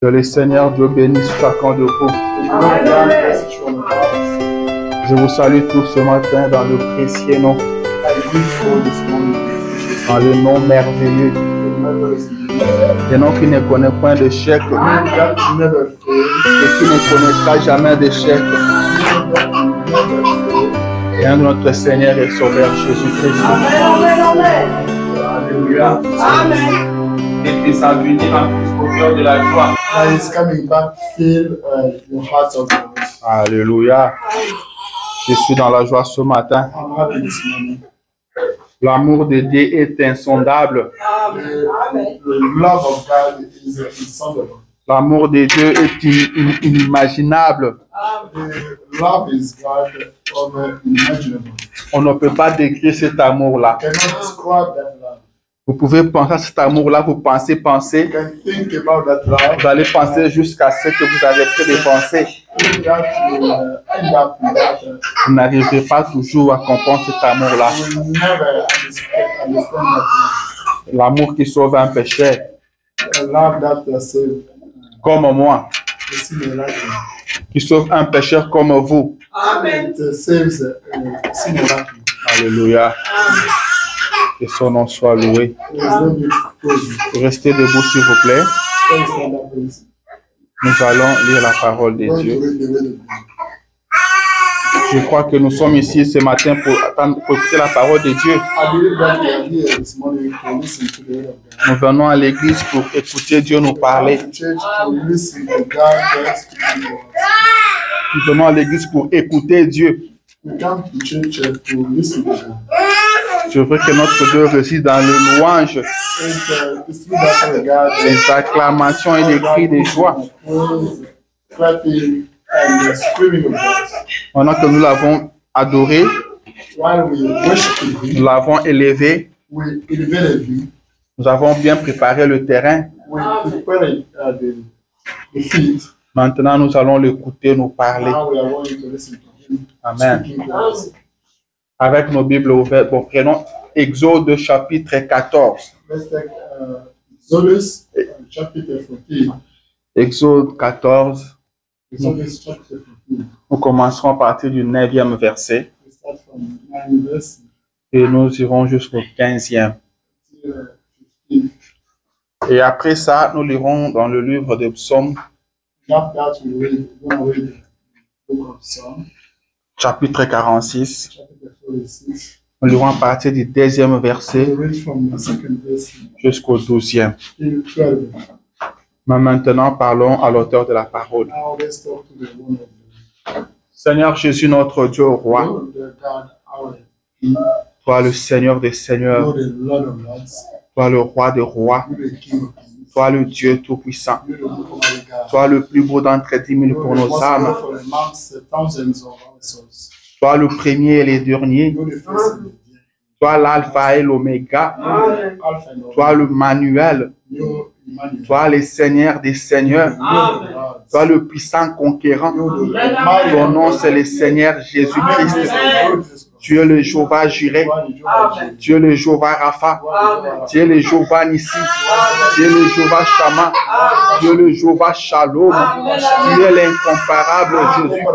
Que le Seigneur Dieu bénisse chacun de vous. Je vous salue tous ce matin dans le précieux nom. Dans le nom merveilleux. Le nom qui ne connaît point d'échec. Et qui ne connaîtra jamais d'échec. Et un de notre Seigneur et Sauveur Jésus-Christ. Alléluia. Amen. Et puis ça venir en plus au cœur de la joie. Alléluia. Je suis dans la joie ce matin. L'amour de Dieu est insondable. L'amour de Dieu est inimaginable. On ne peut pas décrire cet amour-là. Vous pouvez penser à cet amour-là, vous pensez. Vous allez penser jusqu'à ce que vous arrêtez de penser. Vous n'arriverez pas toujours à comprendre cet amour-là. L'amour qui sauve un pécheur. Comme moi. Qui sauve un pécheur comme vous. Amen. Alléluia. Que son nom soit loué. Restez debout s'il vous plaît. Nous allons lire la parole de Dieu. Je crois que nous sommes ici ce matin pour écouter la parole de Dieu. Nous venons à l'église pour écouter Dieu nous parler. Nous venons à l'église pour écouter Dieu. Je veux que notre Dieu réside dans le louange, les acclamations et les cris de joie. Pendant que nous l'avons adoré, nous l'avons élevé, nous avons bien préparé le terrain. Maintenant, nous allons l'écouter nous parler. Amen. Avec nos Bibles ouvertes, bon, prenons Exode chapitre 14. Exode 14. Nous commencerons à partir du 9e verset. Et nous irons jusqu'au 15e. Et après ça, nous lirons dans le livre des psaumes. Chapitre 46. Nous lirons à partir du 10e verset jusqu'au 12e. Mais maintenant, parlons à l'auteur de la parole. Seigneur Jésus, notre Dieu, roi, toi le Seigneur des Seigneurs, toi le roi des rois, toi le Dieu tout-puissant, toi le plus beau d'entre 10 000 pour nos âmes, toi le premier et le dernier, toi l'alpha et l'oméga, toi le manuel, toi le Seigneur des Seigneurs, toi le puissant conquérant, ton nom c'est le Seigneur Jésus-Christ. Tu es le Jéhovah Jireh, tu es le Jéhovah Rapha, tu es le Jéhovah Nissi, tu es le Jéhovah Shama, tu es le Jéhovah Shalom, tu es l'incomparable Jésus.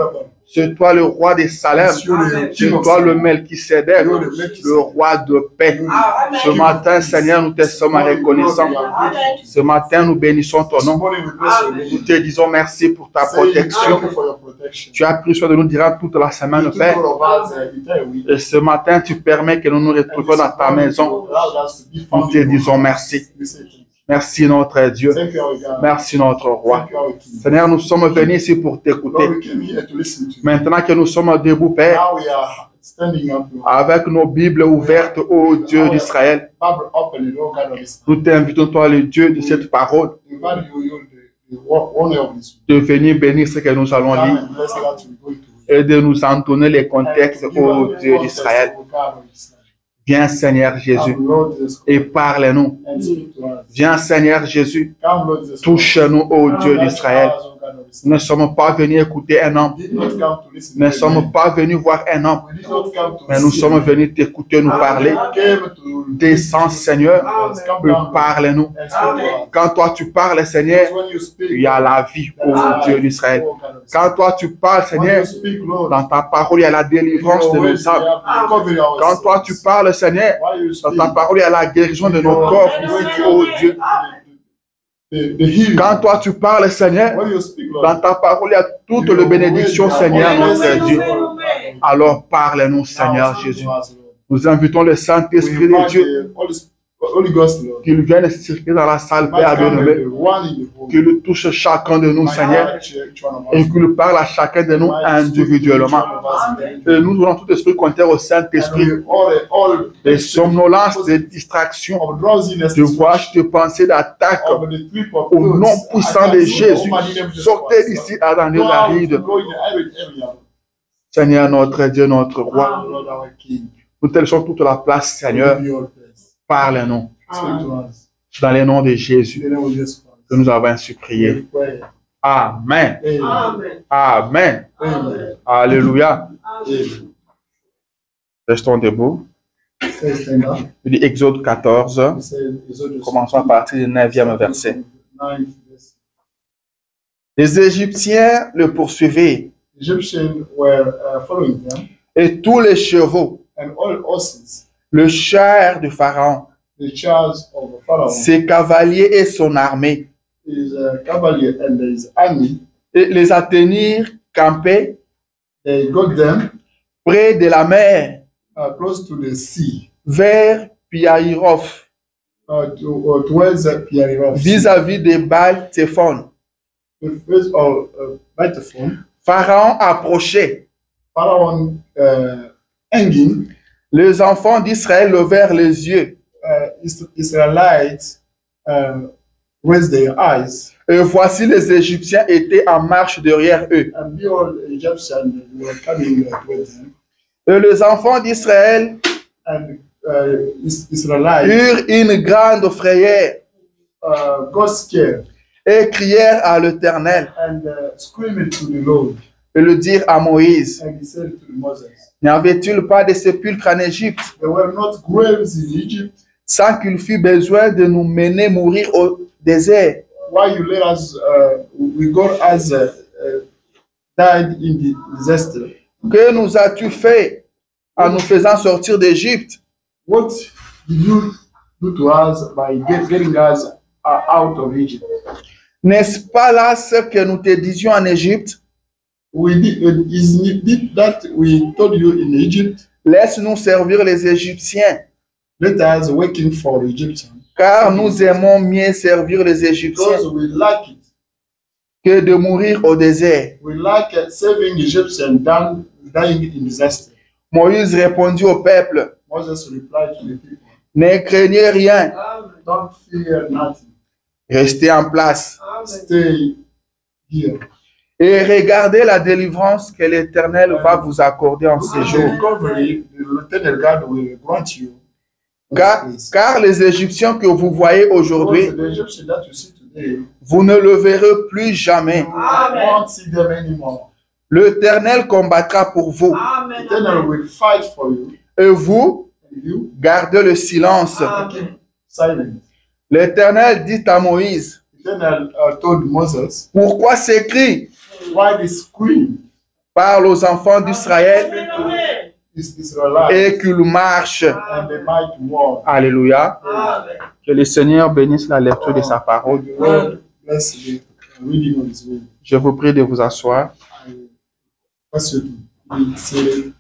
C'est toi le roi des Salem, c'est toi le Melchisédek, le roi de paix. Ce matin, Seigneur, nous te sommes reconnaissants. Ce matin, nous bénissons ton nom. Nous te disons merci pour ta protection. Tu as pris soin de nous durant toute la semaine, Père. Et ce matin, tu permets que nous nous retrouvions dans ta maison. Nous te disons merci. Merci notre Dieu. Merci notre roi. Seigneur, nous sommes venus ici pour t'écouter. Maintenant que nous sommes debout, Père, avec nos Bibles ouvertes au Dieu d'Israël, nous t'invitons, toi, le Dieu de cette parole, de venir bénir ce que nous allons lire et de nous en donner les contextes au Dieu d'Israël. Viens Seigneur Jésus et parle-nous. Viens Seigneur Jésus, touche-nous ô Dieu d'Israël. Nous ne sommes pas venus écouter un homme. Nous ne sommes pas venus voir un homme. Mais nous sommes venus t'écouter nous parler. Descends, Seigneur, et parle-nous. Quand toi tu parles, Seigneur, il y a la vie, ô Dieu d'Israël. Quand toi tu parles, Seigneur, dans ta parole, il y a la délivrance de nos âmes. Quand toi tu parles, Seigneur, dans ta parole, il y a la guérison de nos corps, ô Dieu. Quand toi tu parles, Seigneur, dans ta parole, il y a toute la bénédiction, Seigneur, notre Dieu. Alors parle-nous, Seigneur Jésus. Nous invitons le Saint-Esprit de Dieu qu'il vienne circuler dans la salle, Père bien-aimé, qu'il touche chacun de nous, Seigneur, et qu'il parle à chacun de nous individuellement. Et nous voulons tout esprit contraire au Saint-Esprit, des somnolences, des distractions, de voyages, de pensées, d'attaques, au nom puissant de Jésus. Sortez d'ici, Adam et David. Seigneur, notre Dieu, notre roi, nous te laissons toute la place, Seigneur. Parle-nous dans le nom de Jésus que nous avons ainsi prié. Amen. Amen. Alléluia. Restons debout. Il dit Exode 14. Commençons à partir du 9e verset. Les Égyptiens le poursuivaient et tous les chevaux, le char de Pharaon, ses cavaliers et son armée, et les atteignirent campés près de la mer, vers Piahiroth, vis-à-vis de Baal-Tzephon. Pharaon approchait. Les enfants d'Israël levèrent les yeux. Israelites raised their eyes. Et voici les Égyptiens étaient en marche derrière eux. And behold, the Egyptians were coming towards them. Et les enfants d'Israël And Israelites eurent une grande frayeur got scared et crièrent à l'Éternel and screamed to the Lord. et le dirent à Moïse. And he said to Moses, N'y avait-il pas de sépulcres en Égypte there were not graves in Egypt, sans qu'il fût besoin de nous mener mourir au désert? why you let us we got us died in the disaster? Que nous as-tu fait en nous faisant sortir d'Égypte? What did you do to us by getting us out of Egypt? N'est-ce pas là ce que nous te disions en Égypte? We did, isn't it that we told you in Egypt? Laisse-nous servir les Égyptiens, Let us working for the Egyptians. car nous aimons mieux servir les Égyptiens Because we like it. que de mourir au désert. We like saving Egyptians than dying in disaster. Moïse répondit au peuple, Moses replied to the people, ne craignez rien, don't fear nothing. restez en place Stay here. et regardez la délivrance que l'Éternel va vous accorder en ces The jours. recovery, the Lieutenant God will grant you. Car les Égyptiens que vous voyez aujourd'hui, Because the Egyptians that you see today, vous ne le verrez plus jamais. you won't see them anymore. L'Éternel combattra pour vous The Lieutenant will fight for you, et vous and you gardez le silence. keep silent. L'Éternel dit à Moïse, The Lieutenant told Moses, pourquoi ces cris? why this scream Parle aux enfants d'Israël is Israelite et qu'ils marchent. and they might walk. Alléluia. Que le Seigneur bénisse la lecture de sa parole. The Lord bless the reading of His word. Je vous prie de vous asseoir. I ask you to be seated.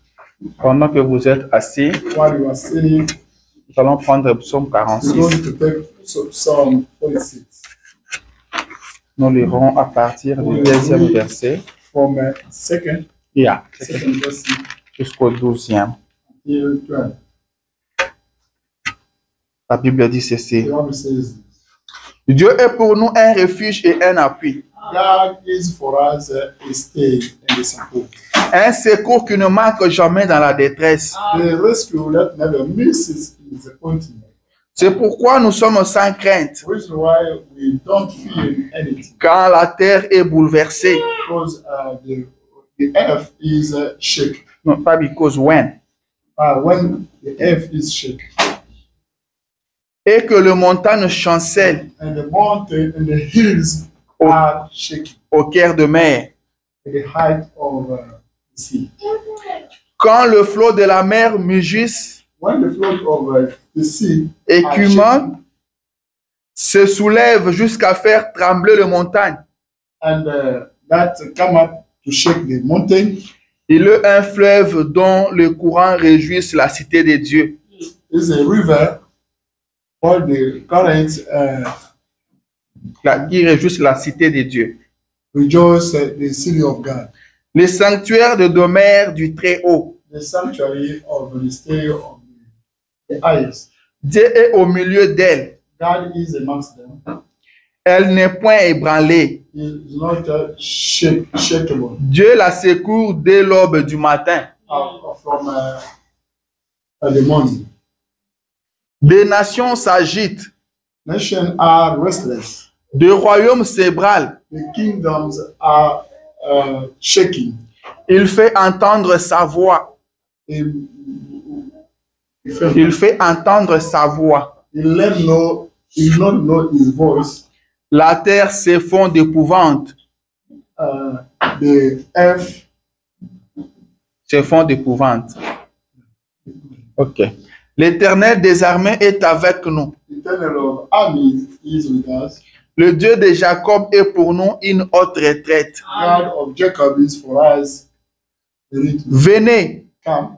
Pendant que vous êtes assis, While you are sitting, nous allons prendre Psaume we're 46. going to take Psalm 46 Nous lirons à partir du 2e verset from second verse jusqu'au 12e. till 12. La Bible dit ceci. The Bible says, Dieu est pour nous un refuge et un appui, God is for us a stay and a support. un secours qui ne manque jamais dans la détresse. The rescue that never misses in disappointment. C'est pourquoi nous sommes sans crainte Which is why we don't fear anything. quand la terre est bouleversée. Because the earth is shaken. Non, pas because, when. When the earth is shaken. Et que le montagne chancelle And the mountain and the hills are shaken. au cœur de mer. At the height of the sea. Quand le flot de la mer mugisse, When the flood of the sea écumant, se soulève jusqu'à faire trembler les montagnes. and that come up to shake the mountain, Il est un fleuve dont les courants réjouissent la cité de Dieu. is a river or the currents Qui réjouissent la cité de Dieu. rejoice the city of God, Les sanctuaires de demeure du Très-Haut. the sanctuary of the stay of the highest. Dieu est au milieu d'elle. God is amongst them. Elle n'est point ébranlée. He is not shakeable Dieu la secourt dès l'aube du matin. from the morning. Des nations s'agitent. Nations are restless. Des royaumes s'ébranlent. The kingdoms are shaking. Il fait entendre sa voix. He Il fait entendre sa voix. let know. He not know his voice. La terre s'effondre d'épouvante. The earth. S'effondre d'épouvante. Ok. L'Éternel des armées est avec nous. The Eternal of armies is with us. Le Dieu de Jacob est pour nous une haute retraite. God of Jacob is for us. Venez, Come,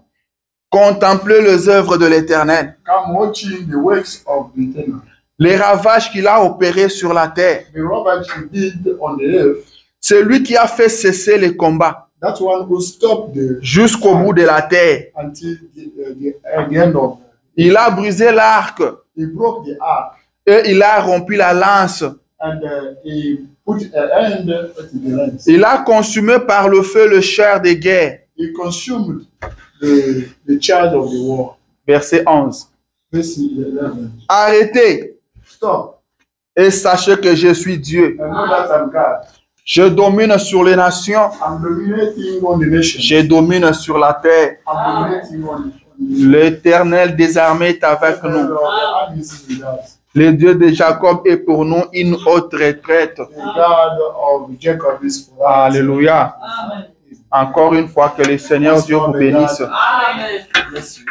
contemplez les œuvres de l'Éternel, come watching the works of the Eternal. les ravages qu'il a opérés sur la terre. The ravage he did on the earth. C'est lui qui a fait cesser les combats That one who stopped the jusqu'au bout de la terre. until the end of. Il a brisé l'arc He broke the ark et il a rompu la lance. and he put an end to the lance. Il a consumé par le feu le char de guerre. He consumed the charge of the war. Verset 11. Verse 11. Arrêtez Stop et sachez que je suis Dieu. and know that I'm God. Je domine sur les nations. I'm dominating on the nation. Je domine sur la terre. I'm dominating on L'Éternel des armées est avec the nous. armies with us. Le Dieu de Jacob est pour nous une haute retraite. The God of Jacob is for us. Alléluia. Amen. Encore une fois, que le Seigneur Dieu vous bénisse. Amen. Bless you.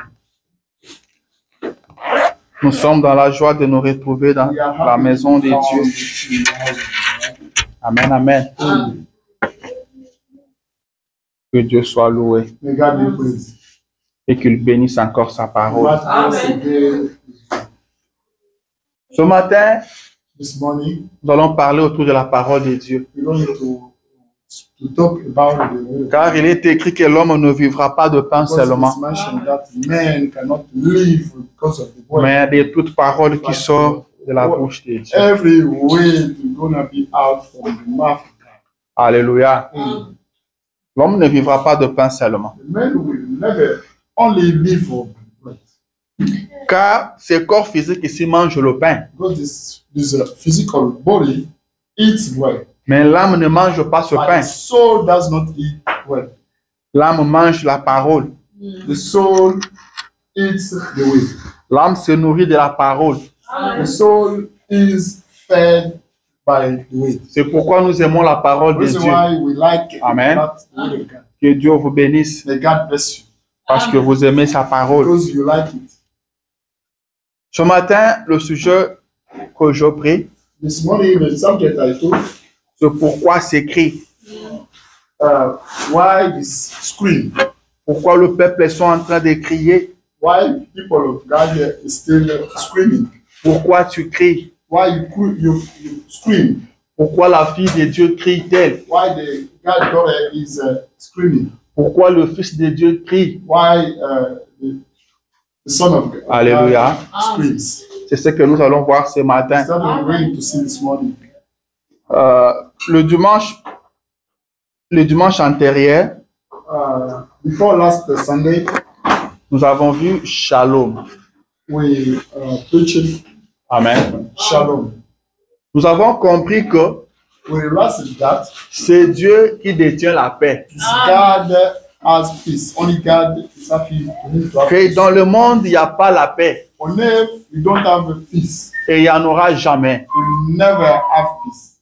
Nous sommes dans la joie de nous retrouver dans We are la happy maison de to be Dieu. found in the house of God. Amen, amen. Que Dieu soit loué May God be praised. et qu'il bénisse encore sa parole. God bless again. Ce matin, This morning, nous allons parler autour de la parole de Dieu. we're going to talk about the word. Car il est écrit que l'homme ne vivra pas de pain Because it seulement, is mentioned that man cannot live because of the word. mais de toute parole qui sort de la bouche de Dieu. Every word is gonna be out from the mouth of God. Alléluia. L'homme ne vivra pas de pain seulement, The man will never only live for bread. car ce corps physique ici mange le pain, Because this physical body eats bread. mais l'âme ne mange pas ce But pain. the soul does not eat bread. L'âme mange la parole. The soul eats the word. L'âme se nourrit de la parole. The soul is fed by the word. C'est pourquoi nous aimons la parole de This is Dieu. why we like Amen. that word of God. Que Dieu vous bénisse May God bless you parce que vous aimez sa parole. because you like it. Ce matin, le sujet que je prie, This morning, the subject I took, c'est pourquoi s'écrit. why this scream? Pourquoi le peuple est en train de crier. Why people of God is still screaming? Pourquoi tu cries. Why you scream? Pourquoi la fille de Dieu crie-t-elle. Why the God daughter is screaming? Pourquoi le fils de Dieu crie. Why the son of God Alléluia. screams? C'est ce que nous allons voir ce matin. That's what we're going to see this morning. Le dimanche antérieur, Before last Sunday, nous avons vu Shalom. we preach Amen. shalom. Nous avons compris que We realize that c'est Dieu qui détient la paix. God has peace. Only God is happy to him to have Que peace. dans le monde, il n'y a pas la paix. On earth, we don't have peace. Et il n'y en aura jamais. We never have peace.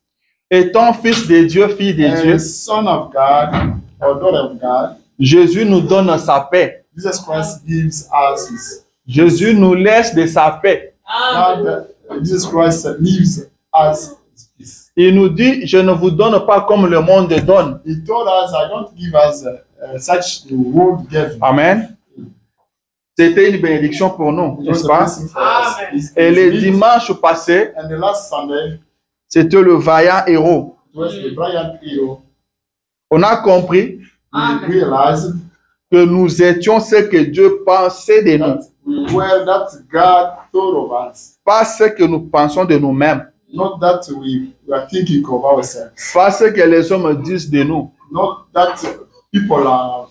Étant fils de Dieu, fille de Dieu, And son of God or daughter of God, Jésus nous donne sa paix. Jesus Christ gives us his. Jésus nous laisse de sa paix. God, Jesus Christ gives us his peace. Il nous dit, je ne vous donne pas comme le monde donne. He told us, I don't give us such the world gives. Amen. C'était une bénédiction pour nous, It was n'est-ce a pas? blessing for us. It's Et le big. dimanche passé, And the last Sunday, c'était le vaillant héros. it was the Brian Hero. On a compris We realized que nous étions ce que Dieu pensait de nous, that we were that God thought of us. pas ce que nous pensons de nous-mêmes, Not that we are thinking of ourselves. pas ce que les hommes disent de nous, Not that people are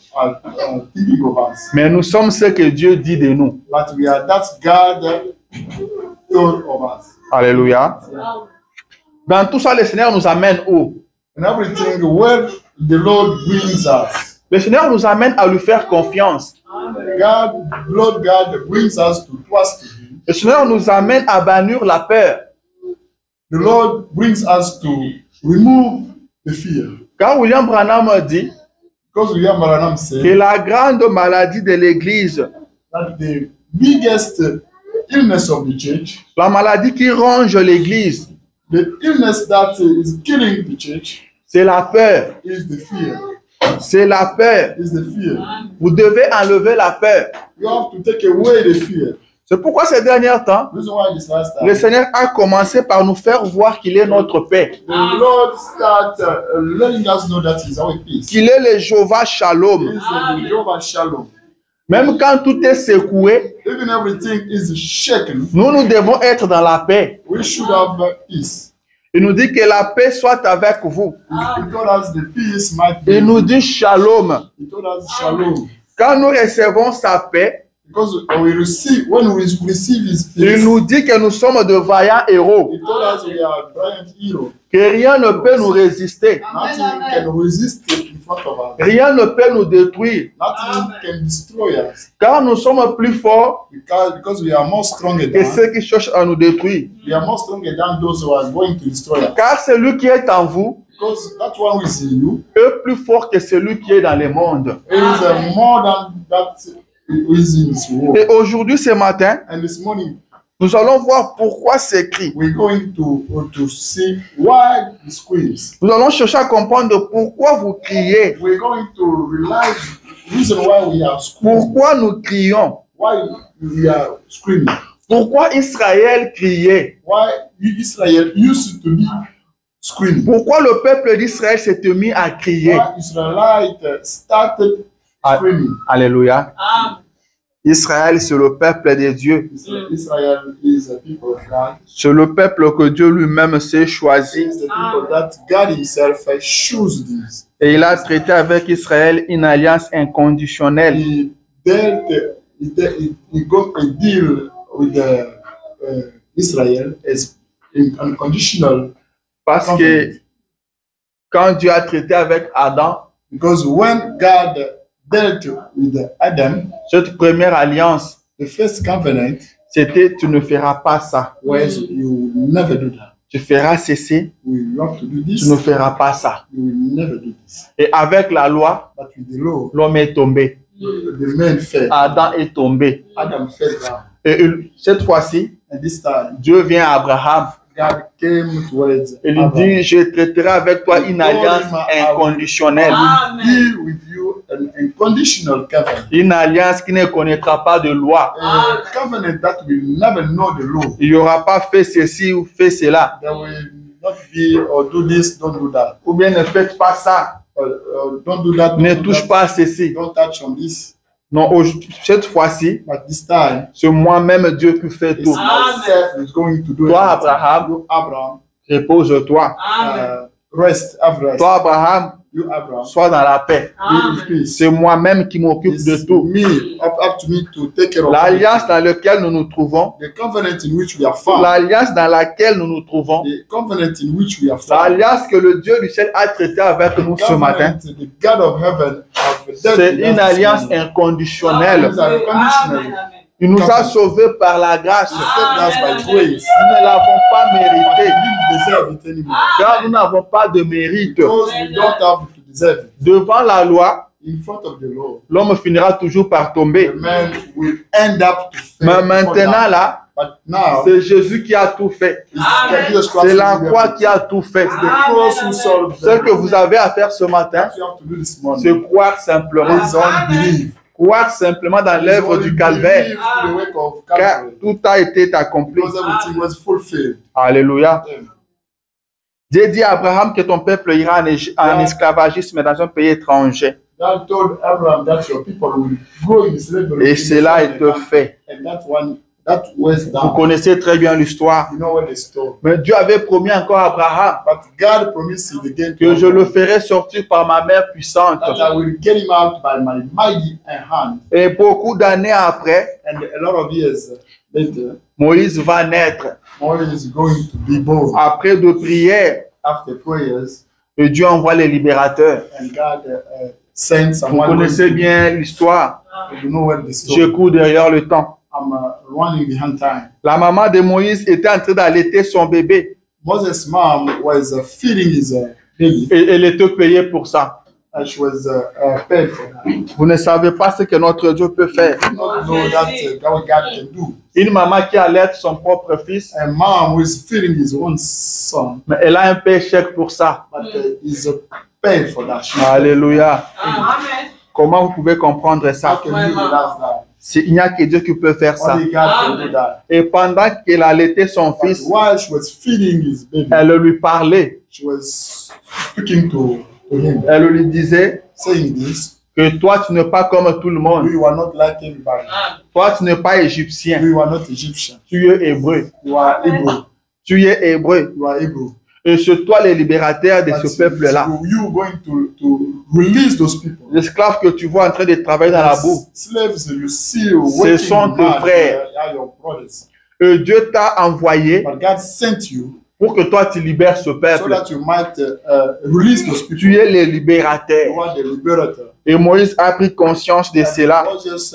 thinking of us. mais nous sommes ce que Dieu dit de nous. But we are that God thought of us. Alléluia. Dans tout ça, le Seigneur nous amène où? And everything where the Lord brings us. Le Seigneur nous amène à lui faire confiance. Lord God brings us to trust Him. Le Seigneur nous amène à bannir la peur. The Lord brings us to remove the fear. Quand William Branham dit Because William Branham que said la grande maladie de l'Église, that the biggest illness of the church, la maladie qui ronge l'Église, the illness that is killing the church, c'est la peur. is the fear. C'est la peur. Is the fear. Vous devez enlever la peur. You have to take away the fear. C'est pourquoi ces derniers temps, The reason why this last le time, Seigneur a commencé par nous faire voir qu'il est notre paix, the Lord start letting us know that He's our peace. qu'il est le Jéhovah Shalom. He's the Jehovah Shalom. Même quand tout est secoué, Even everything is shaken, nous devons être dans la paix. we should have peace. Il nous dit que la paix soit avec vous. He told us the peace might be. Il nous dit Shalom. He told us Shalom. Quand nous recevons sa paix, Because when we receive His il peace, nous dit que nous sommes de vaillants héros, He told us we are giant heroes. que rien ne peut nous résister, Nothing can resist in front of us. rien ne peut nous détruire, Nothing can destroy us. car nous sommes plus forts Because we are more stronger que than, ceux qui cherchent à nous détruire. we are more stronger than those who are going to destroy us. Car celui qui est en vous Because that one who is in you est plus fort que celui qui est dans le monde. is more than that who is in this world. Et aujourd'hui, ce matin, And this morning, nous allons voir pourquoi c'est écrit. we're going to see why He screams. Nous allons chercher à comprendre pourquoi vous criez, We're going to realize the reason why we are screaming. pourquoi nous crions, Why we are screaming. pourquoi Israël criait, Why Israel used to be screaming. pourquoi le peuple d'Israël s'est mis à crier. Why Israelites started screaming. Alléluia. Israël, c'est le peuple de Dieu. Israel is a people of God. C'est le peuple que Dieu lui-même s'est choisi. It's the people that God Himself chose this. Et il a traité avec Israël une alliance inconditionnelle. He got a deal with Israel as unconditional. Parce que quand Dieu a traité avec Adam, Because when God dealt with Adam, cette première alliance, the first covenant c'était tu ne feras pas ça. was you will never do that. Tu feras ceci, We have to do this. tu ne feras pas ça. You will never do this. Et avec la loi, But with the law, l'homme est tombé. the man fell. Adam est tombé. Adam fell down. Et cette fois-ci, And this time, Dieu vient à Abraham God came towards et lui Abraham. dit, je traiterai avec toi une alliance inconditionnelle. I will deal with you an unconditional covenant. Une alliance qui ne connaîtra pas de loi. A covenant that will never know the law. Il n'y aura pas fait ceci ou fait cela. There will not be or do this, don't do that. Ou bien ne faites pas ça. Don't do that. Ne Don't do touche that. pas à ceci. Don't touch on this. Non, cette fois-ci, But this time, c'est moi-même Dieu qui fait it's tout. myself who's going to do Toi, it. Abraham, You, Abraham, repose-toi. rest, have rest. Toi, Abraham, you Abraham, sois dans la paix. be in peace. C'est moi-même qui m'occupe de It's tout. me, up to me to take care of L'alliance everything. dans laquelle nous nous trouvons, The covenant in which we are found, l'alliance dans laquelle nous nous trouvons, the covenant in which we are found, l'alliance que le Dieu du ciel a traitée avec nous ce matin, the God of heaven have dealt c'est with us une this alliance morning. inconditionnelle. These are conditional. Il nous a sauvés par la grâce. He saved us by grace. Nous ne l'avons pas mérité, We didn't deserve it anymore. car nous n'avons pas de mérite. Because we don't have to deserve it. Devant la loi, In front of the Lord, l'homme finira toujours par tomber. the man will end up to fail. Mais before maintenant that. là, But now, c'est Jésus qui a tout fait. it's Jesus Christ C'est la who croix did qui a tout fait. everything. The cross who solved Ce que vous avez à faire ce matin, What you have to do this morning c'est croire simplement. is only believe. Croire simplement dans l'œuvre du calvaire, Believe to the work of car Calvary. tout a été accompli. Because everything was fulfilled. Alléluia. Amen. Dieu dit à Abraham que ton peuple ira en esclavagisme dans un pays étranger. God told Abraham that your people will go in slavery. Et cela est fait. And that was Vous done. connaissez très bien l'histoire. You know what the story. Mais Dieu avait promis encore à Abraham But God promised it again to que je le Abraham ferai sortir par ma main puissante. that I will get him out by my mighty hand. Et beaucoup d'années après, And a lot of years later, Moïse va naître. Moses is going to be born Après de prières, after prayers, et Dieu envoie les libérateurs. and God sent Vous someone. connaissez bien l'histoire. You know what the story. Je cours derrière le temps. I'm running behind time. La maman de Moïse était en train d'allaiter son bébé. Moses' mom was feeding his baby, Et elle était payée pour ça. and she was paid for that. Vous ne savez pas ce que notre Dieu peut faire. You don't know that what God can do. Une maman qui allaite son propre fils, A mom who is feeding his own son, mais elle a un paycheck pour ça. but is paid for that. Alléluia. Amen. Comment vous pouvez comprendre How ça? can you do that? Il n'y a que Dieu qui peut faire ça. Only God can do that. Et pendant qu'elle allaitait son But fils, while she was feeding his baby, elle lui parlait. she was speaking to him, Elle lui disait saying this: que toi, tu n'es pas comme tout le monde. you are not like everybody. Toi, tu n'es pas égyptien. You are not Egyptian. Tu es hébreu. You are Hebrew. Tu es hébreu. You are Hebrew. Et c'est toi le libérateur de But ce peuple-là. you going to release those people. L'esclave que tu vois en train de travailler dans la boue, Slaves you see working sont tes hard, frères. are your brothers. Dieu t'a envoyé But God sent you pour que toi tu libères ce so peuple. that you might release those people. Tu es le You libérateur. are the liberator. Et Moïse a pris conscience de cela. Moses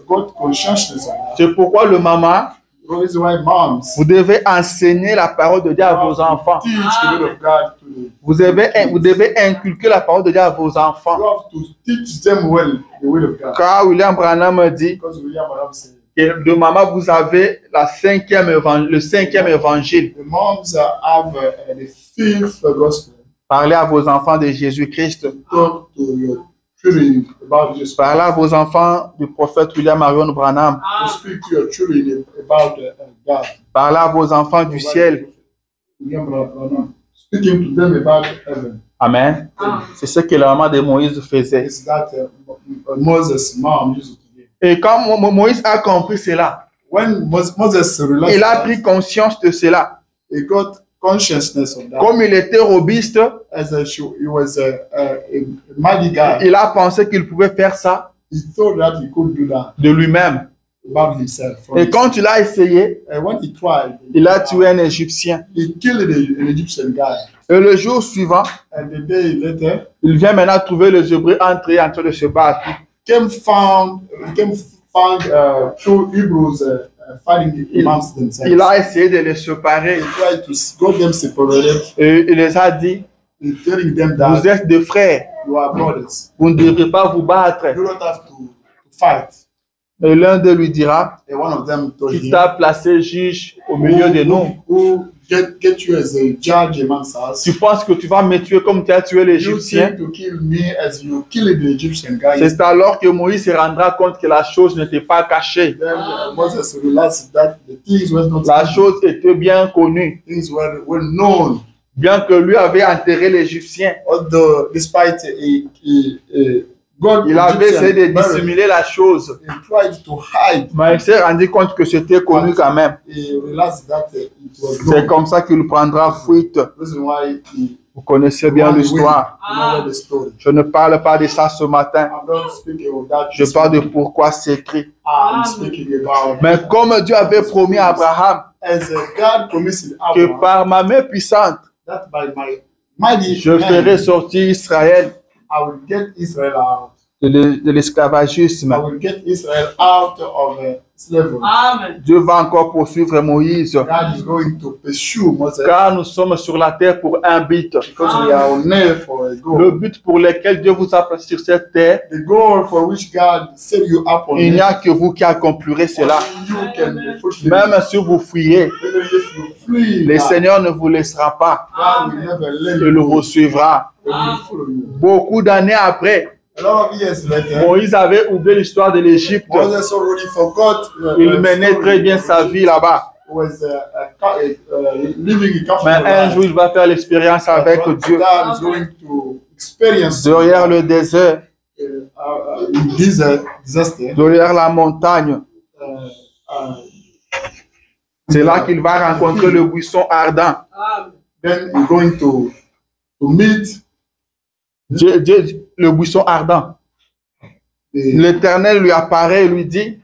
got consciousness of that. C'est pourquoi le maman, That is why moms vous devez enseigner la parole de Dieu à vos enfants. teach the word of God to them. Vous devez inculquer la parole de Dieu à vos enfants. You have to teach them well the word of God. Car William Branham dit Because William Branham said, que de maman, vous avez le cinquième évangile. the moms have the fifth gospel. Parlez à vos enfants de Jésus-Christ. Talk to your children about Jesus. Parlez à vos enfants du prophète William Marion Branham. To speak to your children about God. Parlez à vos enfants du ciel. William Branham. Speaking to them about heaven. Amen. C'est ce que la maman de Moïse faisait. It's that Moses' mom used to do. Et quand Moïse a compris cela, When Moses realized il a that, pris conscience de cela. he got consciousness of that. Comme il était robuste, As he was a mighty guy, il a pensé qu'il pouvait faire ça he thought that he could do that de lui-même. about himself. Et quand il a essayé, And when he tried, il a tué un Égyptien. he killed an Egyptian guy. Et le jour suivant, And the day later, il vient maintenant trouver les Hébreux entrés en train de se battre. found two Hebrews fighting amongst themselves. Il a essayé de les séparer. He tried to got them separated, Et il les a dit, and telling them that vous êtes des frères, you are brothers. vous ne devrez pas vous battre. You don't have to fight. Et l'un d'eux lui dira, And one of them told qui him, t'a placé juge au milieu de nous. who get you as a judge amongst us. Tu penses que tu vas me tuer comme tu as tué You l'Égyptien? seem to kill me as you killed the Egyptian guy. C'est alors que Moïse se rendra compte que la chose n'était pas cachée. Then Moses realized that the things were not La chose était bien connue. things were known. Bien que lui avait enterré l'Égyptien, Although despite Il avait essayé de dissimuler la chose. He tried to hide. Mais il s'est rendu compte que c'était connu quand même. He realized that it was C'est known. comme ça qu'il prendra fuite. Reason why he Vous connaissez bien l'histoire. know the story. Je ne parle pas de ça ce matin. I'm not speaking of that. Je parle de pourquoi c'est écrit. I'm speaking about Mais comme Dieu avait promis à Abraham as God promised que Abraham par ma main puissante, that by my mighty je hand ferai sortir Israël I will get Israel out. de l'esclavagisme. I will get Israel out of slavery. Dieu va encore poursuivre Moïse. God is going to pursue Moses Car nous sommes sur la terre pour un but. because we are on earth for a Le goal. but pour lequel Dieu vous a placé sur cette terre, The goal for which God set you up on il n'y earth. a que vous qui accomplirez cela. You can fulfill. Même si vous fuyez, Even if you flee, le God, Seigneur ne vous laissera pas. God will never let Il you vous suivra. He will follow you. Beaucoup d'années après, A lot of years later, Moïse avait oublié l'histoire de l'Égypte. Moses already forgot. Il menait très bien sa vie là-bas. Was living a Mais comfortable un jour, life. il va faire l'expérience avec But Dieu. God is going to experience Derrière le désert, in this disaster. derrière la montagne, c'est là qu'il va rencontrer le buisson ardent. Then you're going to meet Le buisson ardent. the L'Éternel lui apparaît et lui dit,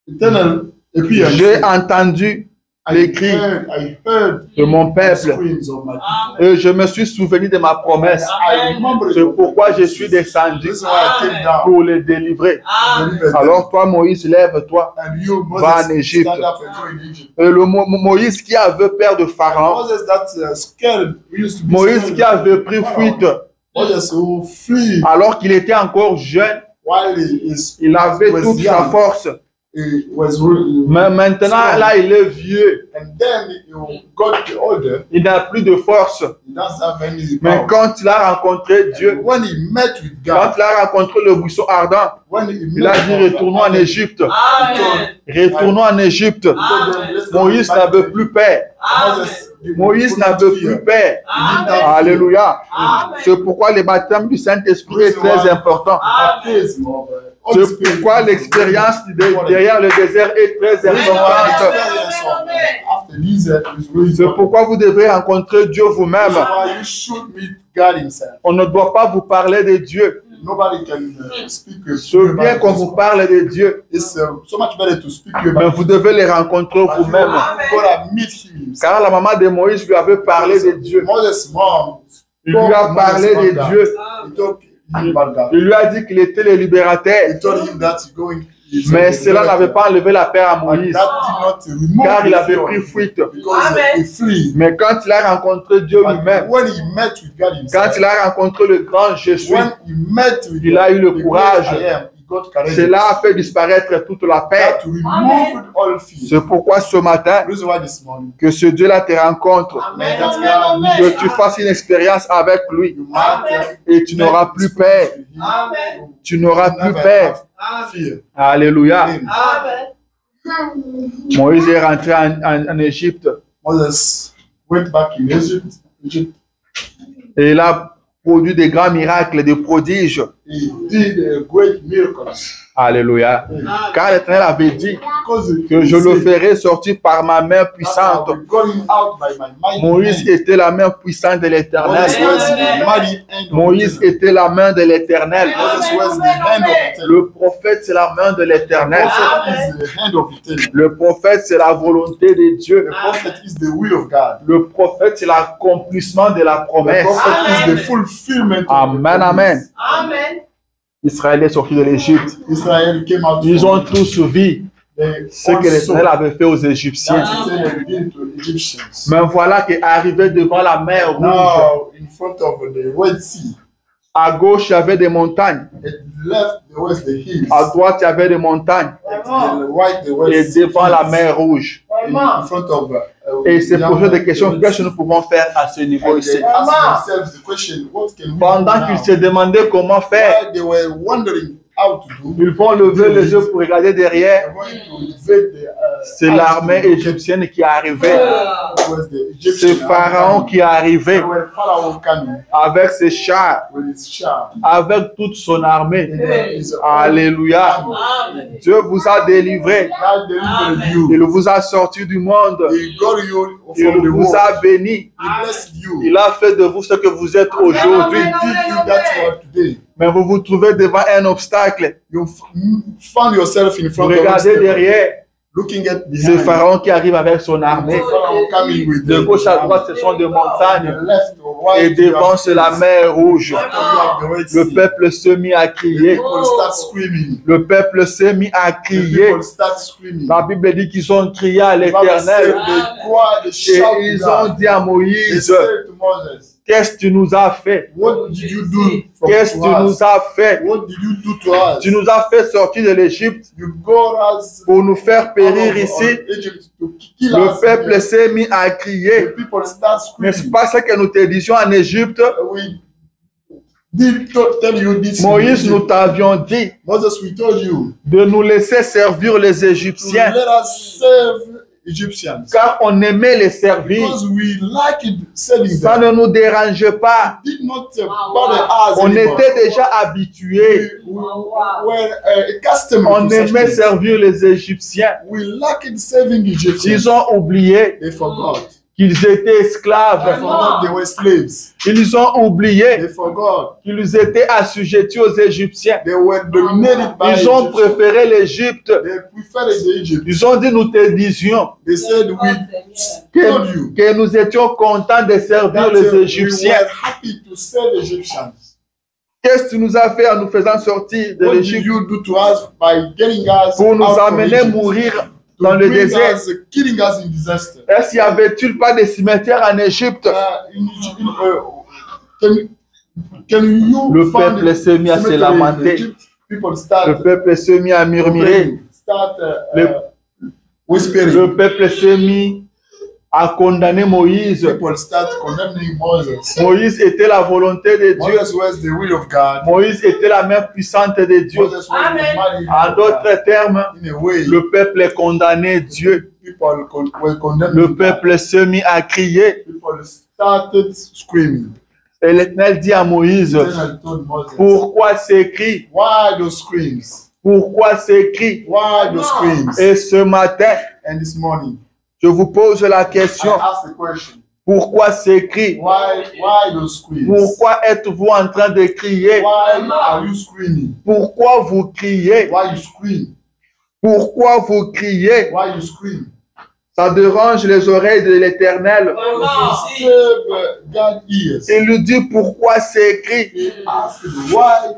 eternal appearance. j'ai entendu les cris I heard de mon the peuple screams of my people. et je me suis souvenu de ma promesse. I remember C'est pourquoi je suis descendu This is why I came down. pour les délivrer. Deliver them. Alors toi, Moïse, lève-toi. And you, va Moses, en Égypte. stand up and go in Egypt. Et le Moïse qui avait peur de Pharaon, Moses that scared, we used to be Moïse scared qui avait pris fuite Moses who flee alors qu'il était encore jeune, while he il avait toute sa force. was Mais maintenant, là, il est vieux. and then he got older. Il n'a plus de force. He doesn't have any Mais power. quand il a rencontré Dieu, When he met with quand God, il a rencontré le buisson ardent, when he il a dit retournons en Égypte. Retournons en Égypte. Moïse n'avait plus peur. Moïse n'avait plus peur. Alléluia. C'est pourquoi le baptême du Saint-Esprit est très important. C'est pourquoi l'expérience derrière le désert est très importante. C'est pourquoi vous devez rencontrer Dieu vous-même. On ne doit pas vous parler de Dieu. Nobody can speak C'est bien qu'on vous parle de Dieu, It's so much better to speak to you mais about vous devez les rencontrer but you vous-même. gotta meet him. Car la maman de Moïse lui avait parlé de Dieu. Moses' mom Il lui a parlé de Dieu. He told him about God. Il lui a dit qu'il était le libérateur. He told him that he's going. Mais cela n'avait pas enlevé la paix à And Moïse. that did not remove Car il the avait fear pris fuite. because he flee. Mais quand il a rencontré Dieu But lui-même, when he met with God quand himself, il a rencontré le grand Jésus, when he met with il a eu le the courage. great I am, he got courage. cela a fait disparaître toute la paix. That removed all fear. C'est pourquoi ce matin, The reason why this morning, que ce Dieu-là te rencontre, may that God que tu fasses une expérience avec lui you might et tu n'auras plus peur. Tu n'auras plus peur. Fear. Alléluia. Amen. Moïse est rentré en Égypte Moses went back in Egypt. et il a produit des grands miracles, des prodiges. He did great miracles. Alléluia. Car l'Éternel avait dit que je le ferai sortir par ma main puissante. Moïse était la main puissante de l'Éternel. Moïse était la main de l'Éternel. Le prophète, c'est la main de l'Éternel. Le prophète, c'est la volonté de Dieu. Le prophète, c'est l'accomplissement de la promesse. Amen, amen. Israël est sorti de l'Égypte. Ils ont tous vu ce que l'Éternel avait fait aux Égyptiens. Mais voilà qu'arrivé devant la mer Rouge, à gauche, il y avait des montagnes. À droite, il y avait des montagnes. Et devant la mer Rouge. Et c'est poser des questions. Qu'est-ce que nous pouvons faire à ce niveau ici? Pendant qu'ils se demandaient comment faire, how to do. Ils vont lever les yeux pour regarder derrière. They're going to invade the, C'est l'armée égyptienne qui est arrivée. was the C'est Egyptian Pharaon army. qui est arrivé When Pharaoh coming avec ses chars, with his shaft, avec toute son armée. his Alléluia. army, Dieu vous a délivré. God delivered you. Il vous a sorti du monde. He got you Il from the vous world. a béni. He blessed you. Il a fait de vous ce que vous êtes aujourd'hui. He did you that you are today. Mais vous vous trouvez devant un obstacle. You found yourself in Vous front of regardez obstacle, derrière. looking at C'est behind. Pharaon qui arrive avec son armée. Pharaoh coming with De the gauche à droite, ce sont des the montagnes. left or right. Et devant, c'est la mer rouge. You have the Red Le Sea. peuple se mit à crier. People start screaming. Le peuple se mit à The crier. people start screaming. La Bible dit qu'ils ont crié à The Bible said l'Éternel. they cried, they Et shouted ils to ont God. dit à They Moïse, said to Moses, qu'est-ce que tu nous as fait? what did you do Qu'est-ce que tu to nous us? as fait? What did you do to us? Tu nous as fait sortir de l'Égypte You got us pour nous faire out périr of ici. Egypt to kill Le us. peuple s'est mis à crier. The people start N'est-ce screaming. pas ce que nous te disions en Égypte? We did tell you this. in Moïse, Egypt. nous t'avions dit Moses, we told you de nous laisser servir les to Égyptiens, let us serve Egyptians car on aimait les servir. because we liked serving Ça them. ne nous dérangeait pas. Did not bother us On anymore. était déjà habitués. We were accustomed On to such aimait things. servir les Égyptiens. We liked serving Egyptians. Ils ont oublié They forgot. qu'ils étaient They esclaves. forgot they were slaves. Ils ont oublié They forgot qu'ils étaient assujettis aux Égyptiens. they were dominated by Ils ont Egyptians. préféré l'Égypte. They preferred the Egypt. Ils ont dit, nous te disions They said we told you que nous étions contents de servir that les we Égyptiens. were happy to serve Egyptians. Qu'est-ce que tu nous as fait en nous faisant sortir de What did l'Égypte you do to us by getting us pour nous out of amener Egypt? mourir To dans le bring désert? us, killing us in disaster. Est-ce qu'il n'y avait-il pas de cimetières en Égypte? Can you Le find peuple s'est mis à se cemetery in lamenter. Egypt? People start Le peuple s'est mis à murmurer. start Le- whispering. Le peuple s'est mis à condamner Moïse. People start condemning Moses. Moïse était la volonté de Dieu. Moses was the will of God. Moïse était la main puissante de Dieu. Moses was the mighty En hand of God. d'autres termes, In a way, le peuple condamnait Dieu. people were condemning Le God. peuple s'est mis à crier. People started screaming. Et l'Éternel dit à Moïse, Then I told Moses, pourquoi ces cris? why those screams? Pourquoi ces cris? Why those screams? Et ce matin, And this morning, je vous pose la I question, asked the question, pourquoi ces cris? why those screams? Pourquoi êtes-vous en train de crier? Why are you screaming? Pourquoi vous criez? Why you scream? Pourquoi vous criez? Why you scream? Ça dérange les oreilles de l'Éternel. Disturb God's ears. Il lui dit pourquoi ces cris? He asked, why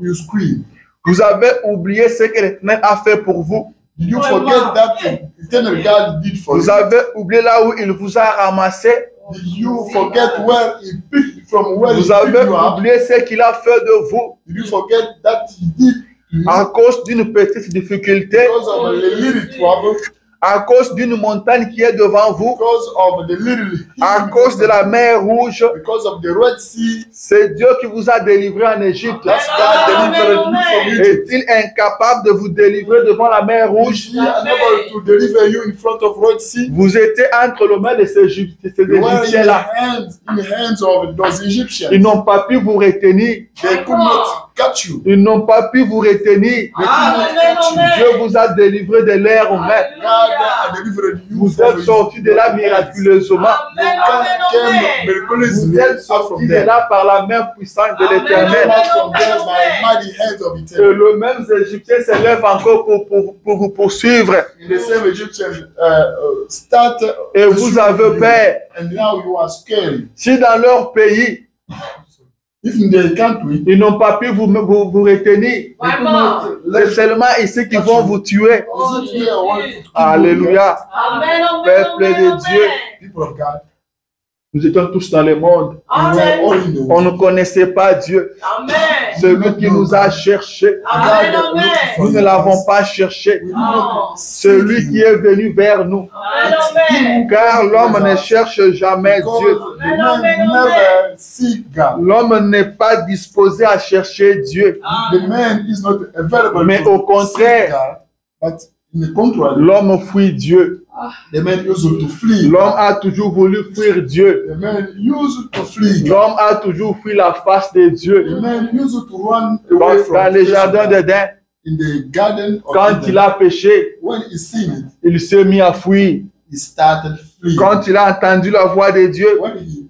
you scream? Vous avez oublié ce que l'Éternel a fait pour vous. Did you forget that eternal God did for Vous you? avez oublié là où il vous a ramassé. Did you forget where He picked from where He Vous picked avez you up? oublié ce qu'il a fait de vous Did you forget that He did to you à cause d'une petite difficulté, because of a little trouble, à cause d'une montagne qui est devant vous, because of the little à cause de la mer rouge? because of the Red Sea? C'est Dieu qui vous a délivré en Égypte. That's God delivered you from Egypt. Est-il incapable de vous délivrer devant la mer rouge? Is He unable to deliver you in front of Red Sea? Vous étiez entre les mains de ces You were in the Égyptiens-là. hands of those Egyptians. Ils n'ont pas pu vous retenir. They could not catch you. Ils n'ont pas pu vous retenir. They could not catch you. Dieu vous a délivré de l'air main. God had delivered you Vous from êtes sortis de là miraculeusement. You came miraculously Vous êtes out sortis from de there. là par la main puissante de You came l'Éternel. out from there by mighty hands of Et eternal. le même Égyptien se lève encore pour vous poursuivre. The same Egyptian start Et vous avez peur. and now you are scared. Si dans leur pays, If in their country, ils n'ont pas pu vous retenir, c'est seulement ici qu'ils vont vous tuer. is it here one to kill you? Alléluia. Peuple de Dieu, People of God, Nous étions tous dans le monde. Amen. On ne connaissait pas Dieu. Amen. Celui qui nous a cherchés. Amen. Amen. Nous ne l'avons pas cherché. Celui qui est venu vers nous. Amen. Car l'homme ne cherche jamais Dieu. Never seek God. L'homme n'est pas disposé à chercher Dieu. The man is not available Mais to au contraire, seek God, but in the contrary, l'homme fuit Dieu. the man used to flee. L'homme a toujours voulu fuir Dieu. The man used to flee. L'homme a toujours fui la face de Dieu. The man used to run away Dans, from dans le face jardin of God. d'Éden, In the garden of quand Eden, il a péché, when he sinned, il s'est mis à fuir. he started fleeing. Quand il a entendu la voix de Dieu, When he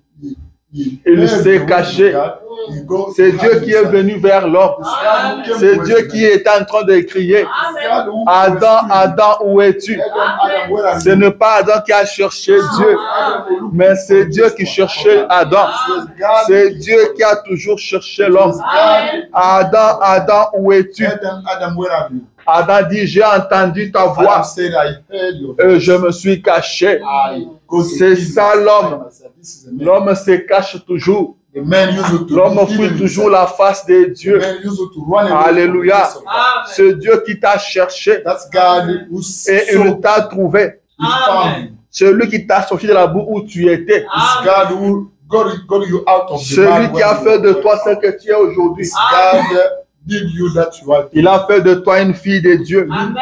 Il heard s'est the word of caché. God, he go c'est to Dieu hide qui est himself. venu vers l'homme. It's God who came C'est to Dieu rescue qui man. est en train de crier. It's God who Adam, rescued man. Adam, où es-tu? Adam, where are Ce you? n'est pas Adam qui a cherché Dieu, mais c'est Dieu qui cherchait Adam. C'est Dieu qui a toujours cherché l'homme. Adam, Adam, où es-tu? Adam, where are you? Adam dit, j'ai entendu ta Adam voix said, I heard your et voice. je me suis caché. I go to C'est him. ça, l'homme. This is a man. L'homme se cache toujours. The man used to L'homme be fuit hidden toujours himself. la face de The Dieu. man used to run away Alléluia. from the face of God. C'est Dieu qui t'a cherché That's God who et il sought, t'a trouvé. he found him. C'est lui qui t'a sorti de la boue où tu étais. It's God who got you out of the Celui mud qui a when fait you de were toi ce que tu es aujourd'hui. It's God did you that you are. Il a fait de toi une fille de Dieu. Amen.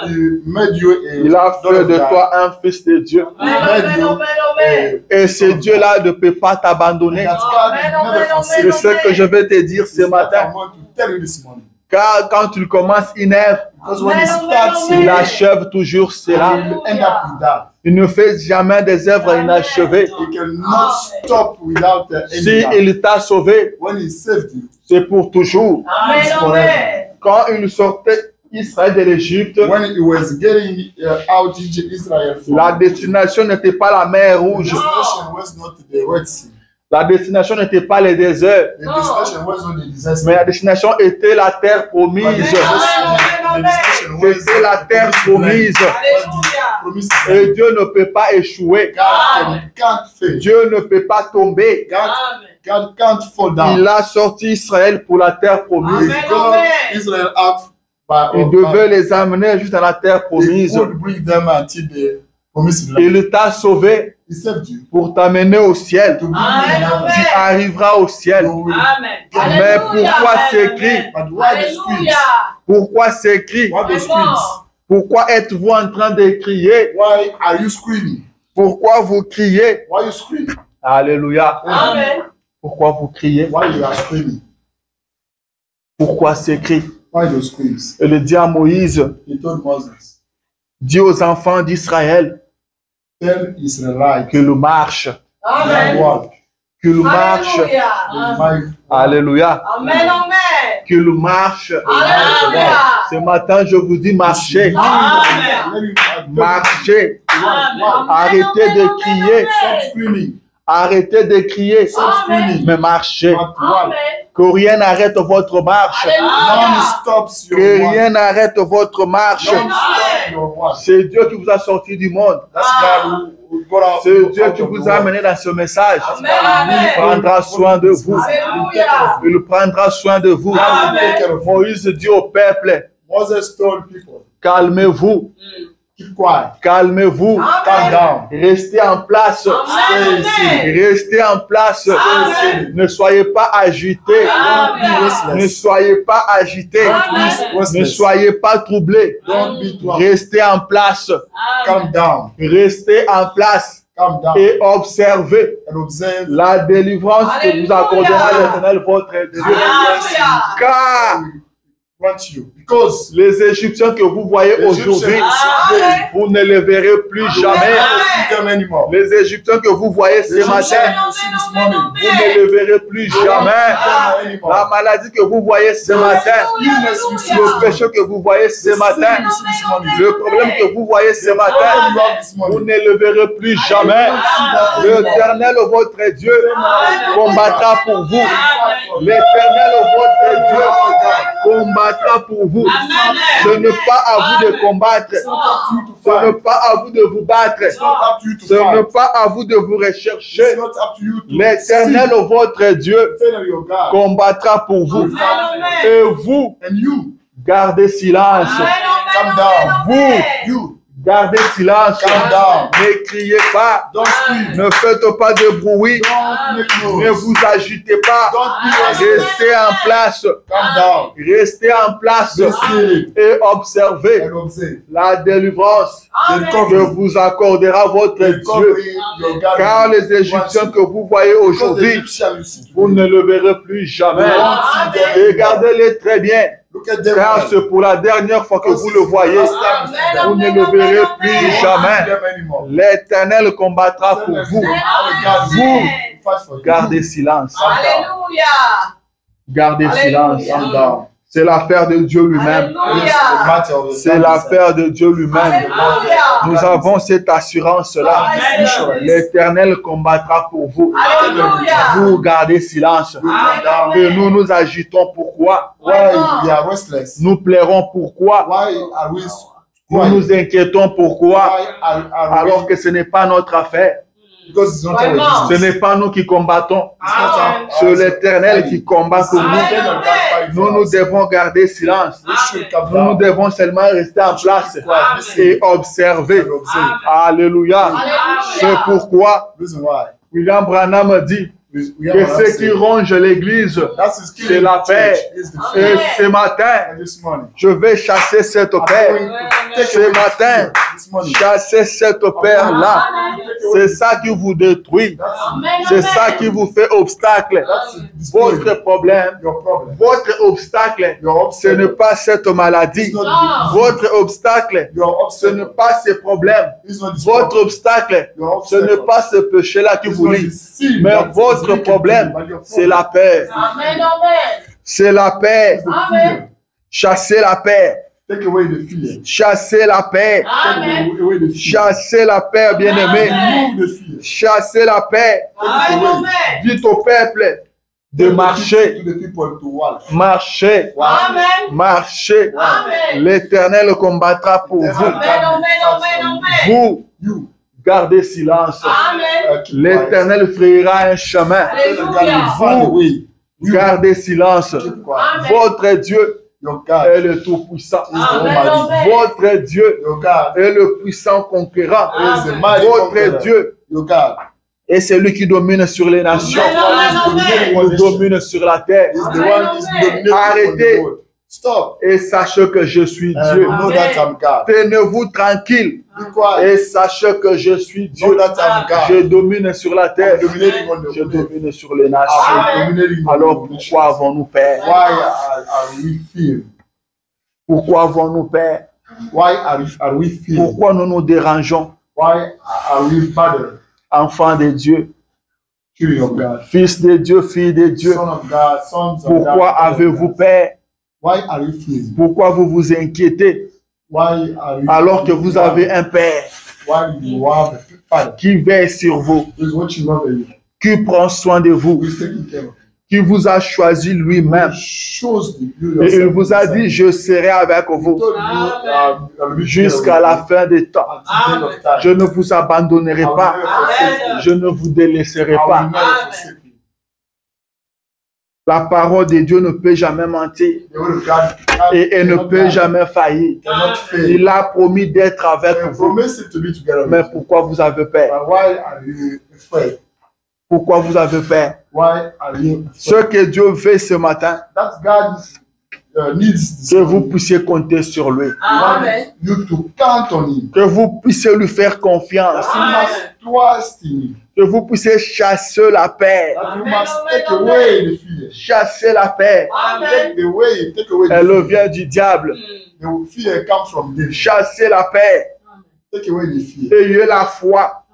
He made you a Il a daughter fait of de God. toi un fils de Dieu. Amen. Et ce Dieu-là ne peut pas t'abandonner. That's God never C'est forsake ce que je vais te dire ce you. matin. I want to tell you this morning. Car quand il commence une œuvre, Because when he starts, il he achève toujours cela. will end up with that. Il ne fait jamais des œuvres inachevées. He cannot stop without Si ending up. il t'a sauvé, When he saved you, c'est pour toujours. it's forever. Quand il sortait Israël de l'Égypte, When he was getting out Israel from la destination n'était pas la mer the Rouge. destination was not the Red Sea. La destination n'était pas les déserts. The destination was not the disaster. Mais la destination était la terre promise. The destination was C'était la terre promise. promised Et land. Dieu ne peut pas échouer. God can't fail. Dieu ne peut pas tomber. God can't fall down. Il a sorti Israël pour la terre promise. He got Israel out by Il devait les amener juste à la terre He promise. would bring them until the promised land. Il t'a sauvé He saved you pour t'amener au ciel. to bring you in heaven. Tu arriveras au ciel. You will- Mais pourquoi s'écrit? But why the screams? Pourquoi s'écrit? Why the screams? Pourquoi êtes-vous en train de crier? Why are you screaming? Pourquoi vous criez? Why you scream? Alléluia. Pourquoi vous criez? Why you are screaming? Pourquoi s'écrit? Why those screams? Et le dit à Moïse, He told Moses, dis aux enfants d'Israël tell Israelites qu'ils marchent, their walk. qu'ils marchent. My Alléluia. Amen. Qu'ils marchent. Alléluia. Ce matin, je vous dis marchez. Amen. Marchez. Arrêtez de crier. Stop screaming. Arrêtez de crier. Stop screaming. Mais marchez. But walk. Que rien n'arrête votre marche. None stops your Que walk. rien n'arrête votre marche. Don't stop your walk. C'est Dieu qui vous a sorti du monde. That's God who got out. C'est Dieu qui vous a amené dans ce message. Il prendra soin de vous. Alléluia. Il prendra soin de vous. Moïse dit au peuple, Moses told people, calmez-vous, keep quiet, calmez-vous, calm down, restez en place, Amen. restez en place, Amen. ne soyez pas agités, be ne restless, soyez pas agités, be ne restless, soyez pas troublés, don't be too restez en place, calm down, restez en place calm down, et observez and observe la délivrance que vous accordera l'Éternel votre Dieu. Alléluia. Car grant you, because les Égyptiens que vous voyez aujourd'hui, Amen. vous ne les verrez plus jamais. see them anymore. Les Égyptiens que vous voyez ce matin, vous ne les verrez plus jamais. La maladie que vous voyez ce matin, le péché que vous voyez ce matin, le problème que vous voyez ce matin, vous ne le verrez plus jamais. L'Éternel, votre Dieu, combattra pour vous. L'Éternel, votre Dieu, combattra pour vous. Ce n'est pas à vous de combattre. Ce n'est fight. pas à vous de vous battre. It's not up to you to Ce n'est fight. pas à vous de vous rechercher. It's not up to you to L'Éternel, votre Dieu, see. Tell your God. combattra pour vous. Amen. Et vous, And you, gardez silence. calm down. Vous, You, gardez silence. calm down. Ne criez pas. Don't scream. Ne faites pas de bruit. Don't make Ne noise. vous agitez pas. Don't be restless. Restez en place. Calm down. Restez en place Be still et observez and observe. la délivrance Amen. que vous accordera votre Dieu. Recovery, your God. Car les Égyptiens que vous voyez Because the aujourd'hui, Egyptians you see vous today, ne le verrez plus jamais. you won't see them anymore. Regardez-les très bien, Look at them. car well. c'est pour la dernière fois que vous le voyez. Vous ne le verrez plus You won't see jamais. them anymore. L'Éternel combattra pour vous. Vous, fight for you. Gardez silence. Alléluia. Gardez Alléluia. silence. Calm down. C'est l'affaire de Dieu lui-même. Alléluia. C'est l'affaire de Dieu lui-même. Alléluia. Nous avons cette assurance-là. Amen. L'Éternel combattra pour vous. Alléluia. Vous gardez silence. Amen. Et nous nous agitons. Pourquoi? Why we are restless? Nous plairons. Pourquoi? Why are we Nous quiet? nous inquiétons. Pourquoi? Why are Alors we? que ce n'est pas notre affaire. Because it's not our Vraiment. Ce business. n'est pas nous qui combattons. It's not Amen. C'est l'Éternel qui combat pour nous. Nous devons garder silence. Nous devons seulement rester en place et observer. Alléluia. Alléluia. C'est pourquoi Reason why? William Branham dit We que have ce qui ronge l'Église, That's his c'est la paix. Is the Et fear. ce matin, And this morning. je vais chasser cette paix. Ce matin, This morning. chasser cette paix-là. C'est ça qui vous détruit. C'est ça qui vous fait obstacle. That's Votre problème, your problem. votre obstacle, Your ce n'est obstacle. pas cette maladie. It's not Votre obstacle, your ce n'est obstacle. pas ces problèmes. It's not this Votre problem. obstacle, Your ce n'est obstacle. pas ce péché-là qui It's vous not lie. the sin Mais that is votre wicked problème, to you, but your c'est la paix. Amen. Amen. C'est la paix. Amen. Chassez la paix. Take away the fear. Chassez la paix. Amen. Take away the fear. Chassez la paix, bien-aimé. Remove the fear. Chassez la paix. Amen. Dites au peuple de Tell marcher. to the people to walk. Marchez. Amen. Marchez. Amen. L'Éternel combattra pour vous. Amen. Amen. Vous, You. gardez silence. Amen. Keep quiet. L'Éternel frayera un chemin. Tell the God Alléluia. will find a way. You. Gardez silence. Keep quiet. Amen. Votre Dieu Your God est le Tout-Puissant. is the Amen. Almighty. Amen. Votre Dieu Your God est le puissant conquérant. is the mighty Votre conqueror. Dieu Your God est celui qui domine sur les nations. Amen. Il domine sur la terre. is the one who is dominating on Arrêtez. the world. Stop. Et sachez que je suis And Dieu. know that I'm God. Tenez-vous tranquille. Be quiet. Et sachez que je suis Know Dieu. that I'm Je God. domine sur la I'm terre. dominating on the Je world. domine sur les nations. I'm dominating on Alors the pourquoi nations. avons-nous peur? Why are we fear? Pourquoi avons-nous peur? Why are we fear? Pourquoi nous nous dérangeons? Why are we bothered? Enfants de Dieu, Children of God. fils de Dieu, filles de Dieu, Son of God, sons of God. pourquoi avez-vous peur? Why are you fearing? Pourquoi vous vous inquiétez Why are you alors que vous avez un Père Why you have a father qui veille sur vous, who is watching over you, qui prend soin de who vous, is taking care of you, qui vous a choisi lui-même? who shows you Et il yourself. vous a dit, je serai avec He vous told you, I'll be jusqu'à there la with fin des temps. you until the end of time. Je ne vous abandonnerai I will pas. never forsake you. Je ne vous délaisserai I will pas. never forsake you. La parole de Dieu ne peut jamais mentir The word of God et elle ne cannot peut lie, jamais faillir. cannot fail. Il a promis d'être avec He vous. promised it to be together Mais with you. pourquoi vous avez peur? But why are you afraid? Pourquoi vous avez peur? Why are you Ce afraid? que Dieu veut ce matin, That God needs this que vous morning. puissiez compter sur lui. Amen. You to count on Him. Que vous puissiez lui faire confiance. That you must trust in Him. Que vous puissiez chasser la paix. That you must take away the fear. Chasser la paix. Take the way, take away the Elle fear. vient du diable. The fear comes from them. Chasser la paix. Take away the fear. Ayez la foi.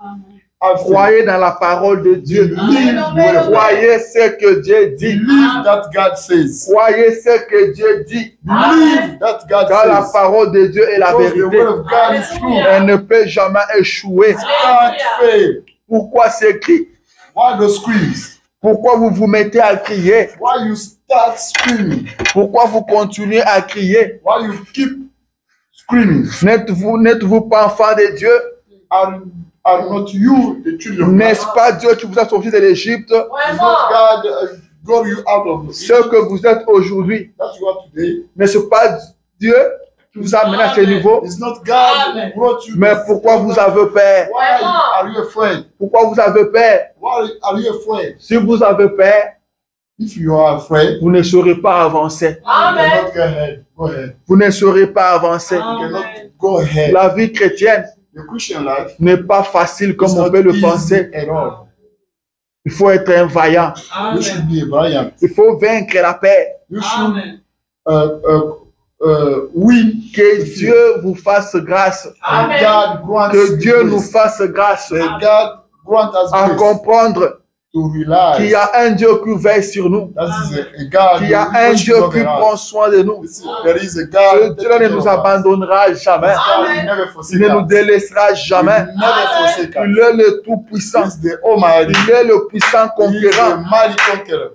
Have faith. Croyez dans la parole de Dieu. Believe the word of God. Croyez ce que Dieu dit. Believe that God says. Croyez ce que Dieu dit. Believe that God Car la says. parole de Dieu est la Because the vérité. word of God is true. Elle ne peut jamais échouer. Can't fail. Pourquoi ces cris? Why those screams? Pourquoi vous vous mettez à crier? Why you start screaming? Pourquoi vous continuez à crier? Why you keep screaming. N'êtes-vous pas enfant de Dieu? Are not you the children of N'est-ce pas Dieu qui vous a sorti de l'Égypte? Is not God got you out of Ce que vous êtes aujourd'hui, That's what today. n'est-ce pas Dieu qui vous a amené à ce niveau? It's not God who brought you. Mais pourquoi vous avez peur? Why are you afraid? Pourquoi vous avez peur? Why are you afraid? Si vous avez peur, If you are afraid, vous ne saurez pas avancer. you cannot go ahead. Go ahead. Vous ne saurez pas avancer. You cannot go ahead. La vie chrétienne The Christian life n'est pas facile comme is on not peut le easy penser. at all. Il faut être un vaillant. You should be a valiant. Il faut vaincre la paix. You should win. Que Dieu vous fasse grâce. And God grants Que Dieu grace. nous fasse grâce And God grant us à grace comprendre to qu'il realize y a un Dieu qui veille sur nous. that is a God Qu'il y a who un watches Dieu over qui us. prend soin de nous. There is a Ce God Dieu ne nous abandonnera jamais. God will never Il forsake ne nous us. délaissera He jamais. will never forsake us. Il est le Tout-Puissant. He is the Almighty. Il est le puissant He is the conquérant. mighty conqueror.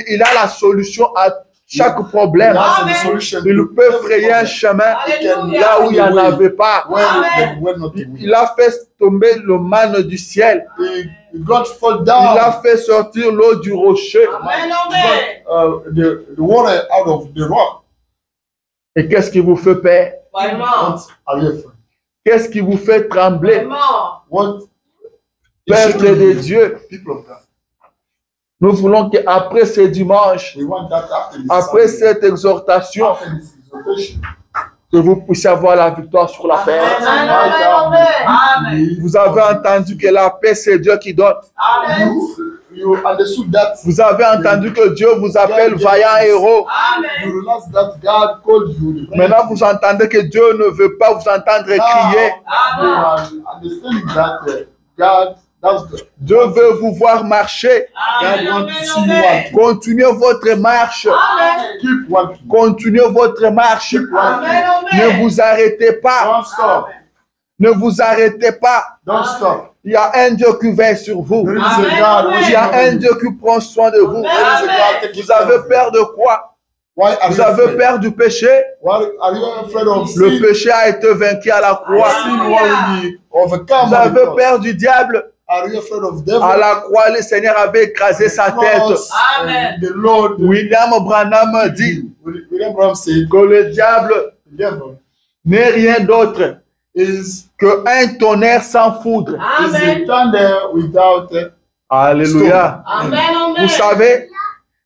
Il a la solution à chaque problème. He has the solution Il to peut every frayer un problem. chemin Alléluia. là où il n'y en avait pas. Where there were not the way. Il a fait tomber le manne du ciel. God fall Il a down fait sortir l'eau du rocher. Amen, amen. the water out of the rock. Et qu'est-ce qui vous fait peur? Vraiment. What are you afraid? Qu'est-ce qui vous fait trembler? Vraiment. What Peuple de Dieu, people of God. nous voulons qu'après ce dimanche, We want that after this après Sunday, cette exhortation, after this exhortation, que vous puissiez avoir la victoire sur la paix. Amen, amen, amen. Vous avez entendu que la paix, c'est Dieu qui donne. Amen. you understood that. Vous avez entendu que Dieu vous appelle vaillant héros. Amen. You realize that God called you. Maintenant, vous entendez que Dieu ne veut pas vous entendre crier. You are understanding that God, that's the, Dieu veut vous voir marcher. God wants to see you walking. Continuez votre marche. Amen. Keep walking. Continuez votre marche. Amen, Ne amen. vous arrêtez pas. Don't stop. Ne vous arrêtez pas. Don't stop. Il y a un Dieu qui veille sur vous. There is Amen. a God Il y a un watching over you. Dieu qui prend soin de vous. There is a God taking Vous avez care of you. peur de quoi? Why are Vous you avez afraid? peur du péché? Why are you afraid of Le sin? péché a été vaincu à la croix. Sin will be overcome. Vous on the avez cross. peur du diable? Are you afraid of devil? À la croix, le Seigneur avait écrasé sa tête. Cross, Amen. the Lord, William Branham dit William Branham said, que le diable the devil n'est rien d'autre is qu'un tonnerre sans foudre. a Amen. thunder without, Alléluia. Amen, Vous amen. savez,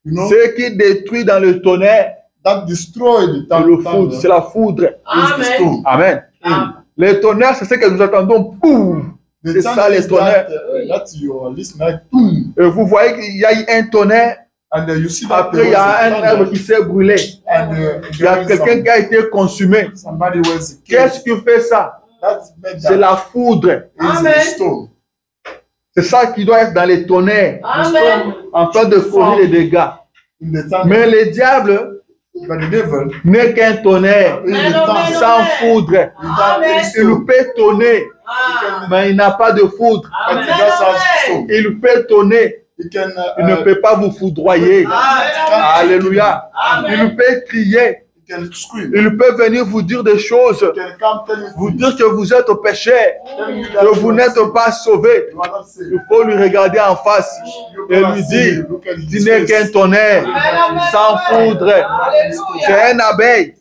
you know, ce qui détruit dans le tonnerre, that destroy the c'est le thunder. foudre, c'est la foudre. Is the Amen. stone. Amen. Amen. Le tonnerre, c'est ce que nous attendons. Poum! The C'est ça, thunder les is tonnerres. that you are listening, boom, Et vous voyez qu'il y a eu un tonnerre. and you see that Après, il y a un arbre qui s'est brûlé. and Il y a quelqu'un qui a été consumé. somebody was killed. Qu'est-ce qui fait ça? That's made C'est that la foudre. is Amen. the stone. C'est ça qui doit être dans les tonnerres, Amen. afin de causer les dégâts. In the thunder. Mais le diable But the devil n'est qu'un tonnerre is Amen. the thunder. sans foudre. Amen. Il peut tonner, Ah. mais il n'a pas de foudre. But Amen. he does have stone. Il peut tonner, He can il ne peut pas vous foudroyer. Amen. Alléluia. Amen. Il peut crier, he can scream. il peut venir vous dire des choses, He can come tell you vous dire que vous êtes au péché, tell you that que vous n'êtes pas sauvé. you are not saved. Il faut lui regarder en face et lui dire, Look at tu his n'es face. qu'un tonnerre sans foudre. C'est Alléluia. un abeille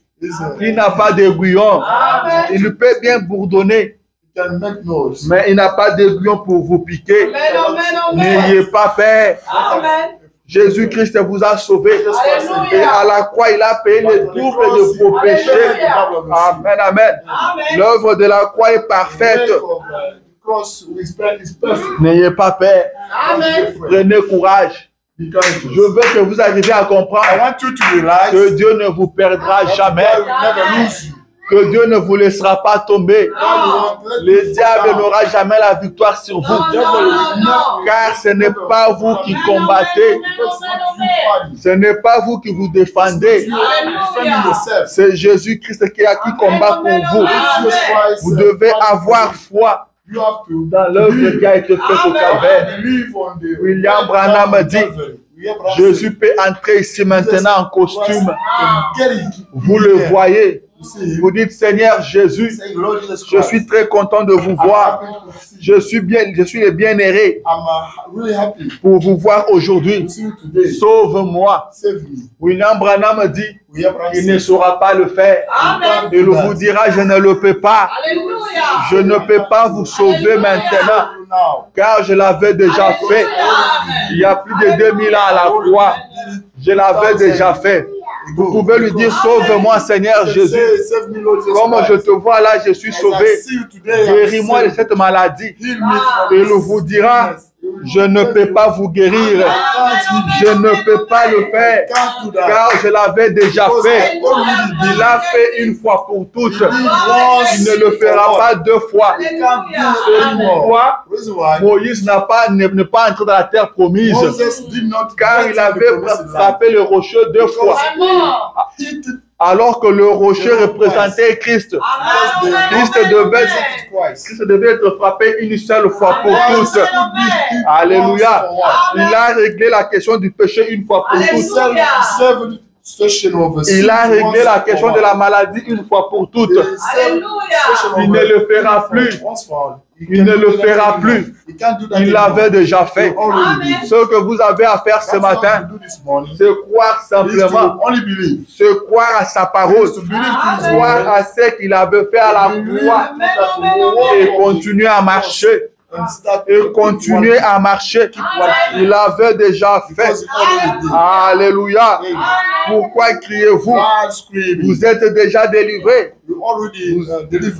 qui n'a pas d'aiguillon. Amen. Il peut bien bourdonner, He can make noise. mais il n'a pas d'aiguillon pour vous piquer. Amen, amen, amen. N'ayez pas peur. Amen. Jésus-Christ vous a sauvé. Alléluia. Et à la croix, il a payé le double de vos péchés. Amen, amen. Amen. L'œuvre de la croix est parfaite. The cross is perfect. N'ayez pas peur. Amen. Prenez courage. Because Je veux que vous arriviez à I comprendre want you to realize que Dieu ne vous perdra jamais. God will never lose you. Que Dieu ne vous laissera pas tomber. God won't let Le you diable down. n'aura jamais la victoire sur vous. Non, non, non. Car ce n'est pas vous qui combattez. Because it's not you fighting. Ce n'est pas vous qui vous défendez. You are defending yourself. C'est Jésus-Christ qui combat pour vous. Jesus Christ, Vous devez fight avoir foi You have to dans l'œuvre qui a été faite au Calvaire. believe on the William Branham dit, William Branham Jésus peut entrer ici maintenant en costume. can get it. Vous le voyez. to see him. Vous dites, Seigneur Jésus, Saying, Lord Jesus je Christ, suis très content de vous I'm voir. happy to see you. Je suis le bien-aimé I'm really happy pour vous voir aujourd'hui. to see you today. Sauve-moi. Save me. William Branham dit, We have il ne saura pas le faire. Amen. Il vous dira, je ne le peux pas. Alléluia. Je ne peux pas vous sauver maintenant, now. car je l'avais déjà fait. Il y a plus de 2000 ans à la croix. Je l'avais déjà fait. Vous pouvez lui dire, sauve-moi Seigneur Jésus. Save me, Lord Jesus Comme je Christ. te vois là, je suis As I sauvé. see you today, I'm Guéris-moi de saved. cette maladie. Heal me from Il this vous dira, sickness. je ne peux pas vous guérir. Je ne peux pas le faire, Can't do that. car je l'avais déjà Because fait. I already did. Il l'a fait une fois pour toutes. Once Il ne le fera pas deux fois. He can't do it anymore. Pourquoi Reason why Moïse n'est pas entré dans la terre promise, Moses did not car get il to the avait promised land. frappé le rocher deux fois, He did alors que le rocher représentait Christ. Christ devait être frappé une seule fois pour toutes. Alléluia. Il a réglé la question du péché une fois pour toutes. Il a réglé la question de la maladie une fois pour toutes. Il ne le fera plus. Il ne le fera plus. Il l'avait déjà fait. Ce que vous avez à faire ce matin, c'est croire simplement, c'est croire à sa parole, croire à ce qu'il avait fait à la croix et continuer à marcher. Et continuer à marcher. Il avait déjà fait. Alléluia. Pourquoi criez-vous? Vous êtes déjà délivrés.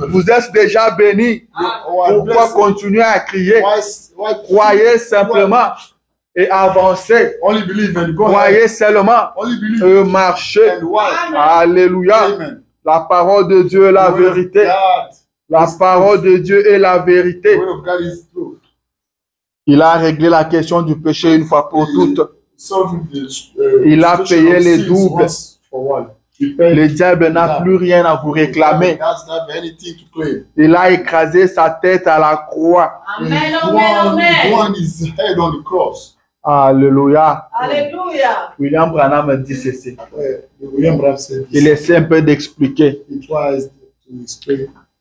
Vous êtes déjà bénis. Pourquoi continuer à crier? Croyez simplement et avancez. Croyez seulement et marchez. Alléluia. La parole de Dieu est la vérité. La parole de Dieu est la vérité. Il a réglé la question du péché une fois pour toutes. Il a payé les doubles. Le diable n'a plus rien à vous réclamer. Il a écrasé sa tête à la croix. Alléluia. Alléluia. William Branham dit ceci. Il essaie un peu d'expliquer.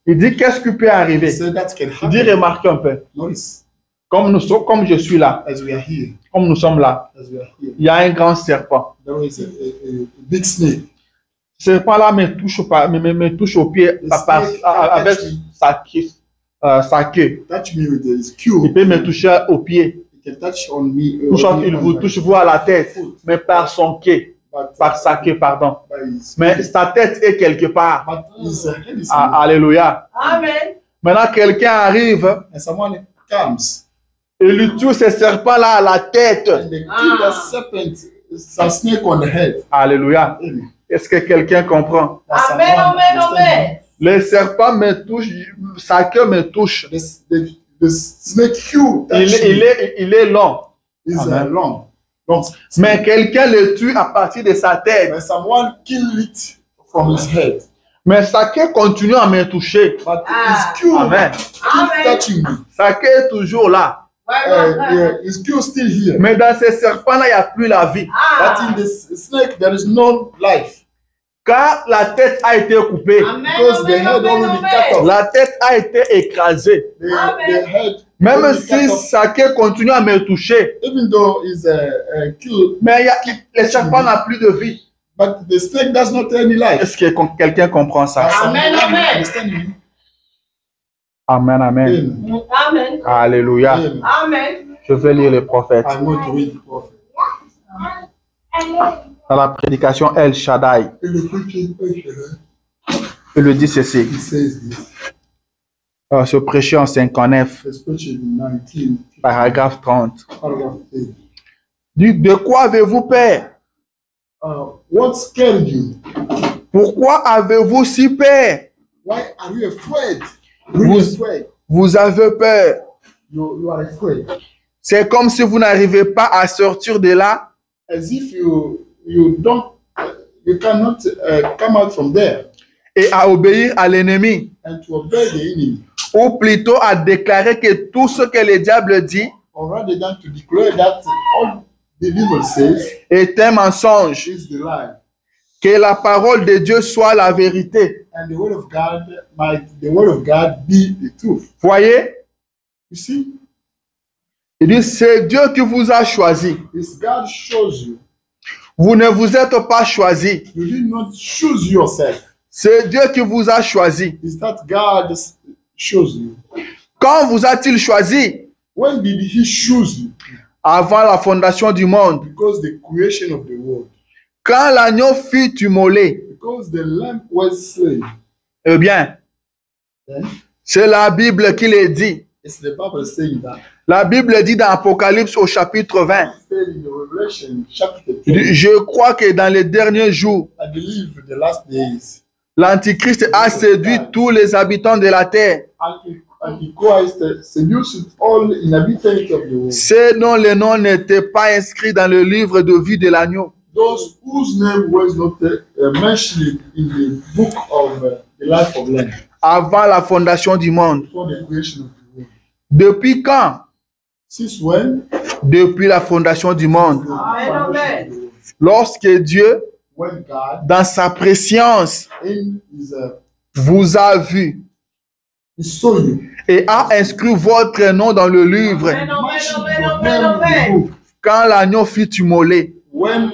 Il dit, qu'est-ce qui peut arriver? Il dit, remarquez un peu. Comme je suis là, comme nous sommes là, il y a un grand serpent. Ce serpent-là me touche au pied avec sa queue. Il peut me toucher au pied. Soit il vous touche vous à la tête, mais par son queue. Par sa queue, pardon. Mais sa tête est quelque part. Alléluia. Amen. Maintenant, quelqu'un arrive et lui tue ce serpent-là à la tête. Alléluia. Est-ce que quelqu'un comprend? Amen, amen, amen. Le serpent me touche, sa queue me touche. Il est long. long. Mais quelqu'un le tue à partir de sa tête. Mais sa queue continue à me toucher. Amen. Sa queue est toujours là. Mais dans ce serpent-là, il n'y a plus la vie. Car la tête a été coupée. La tête a été écrasée. Même si sa queue continue à me toucher. Mais le serpent n'a plus de vie. Est-ce que quelqu'un comprend ça? Amen, amen. Amen, amen. Amen. Alléluia. Amen. Je vais lire le prophète. Dans la prédication El Shaddai, il le dit ceci. Se prêcher en 59, paragraphe 30. Dit, de quoi avez-vous peur? What scared you? Pourquoi avez-vous si peur? Why are you afraid? Vous avez peur. You are afraid. C'est comme si vous n'arrivez pas à sortir de là. As if you cannot come out from there. Et à obéir à l'ennemi. And to obey the enemy. Ou plutôt à déclarer que tout ce que le diable dit or rather than to declare that all the devil says est un mensonge. is the lie. Que la parole de Dieu soit la vérité. and the word of God be the truth. Voyez? You see, Il dit, c'est Dieu qui vous a choisi. it's God shows you. Vous ne vous êtes pas choisi. You did not choose yourself. C'est Dieu qui vous a choisi. It's that God shows you. Quand vous a-t-il choisi? When did He choose you? Avant la fondation du monde. Because the creation of the world. Quand l'agneau fut immolé, Because the lamb was slain. eh bien, Then c'est la Bible qui le dit. it's the Bible saying that. La Bible dit dans Apocalypse au chapitre 20. It said in the Revelation chapter Il dit, 20, je crois que dans les derniers jours, I believe the last days, l'Antichrist a séduit tous les habitants de la terre. Antichrist seduced all inhabitants of the world. Ceux dont les noms n'étaient pas inscrits dans le livre de vie de l'agneau. Those whose name was not mentioned in the book of the life of Lamb Avant la fondation du monde. before the creation of the world. Depuis quand? Since when? Depuis la fondation du monde. Amen. Lorsque Dieu, When God, dans sa préscience, in His, vous a vu He saw you. et a inscrit votre nom dans le livre Amen. Mentioned Amen. your Amen. name in the Amen. book. quand l'agneau fut immolé. When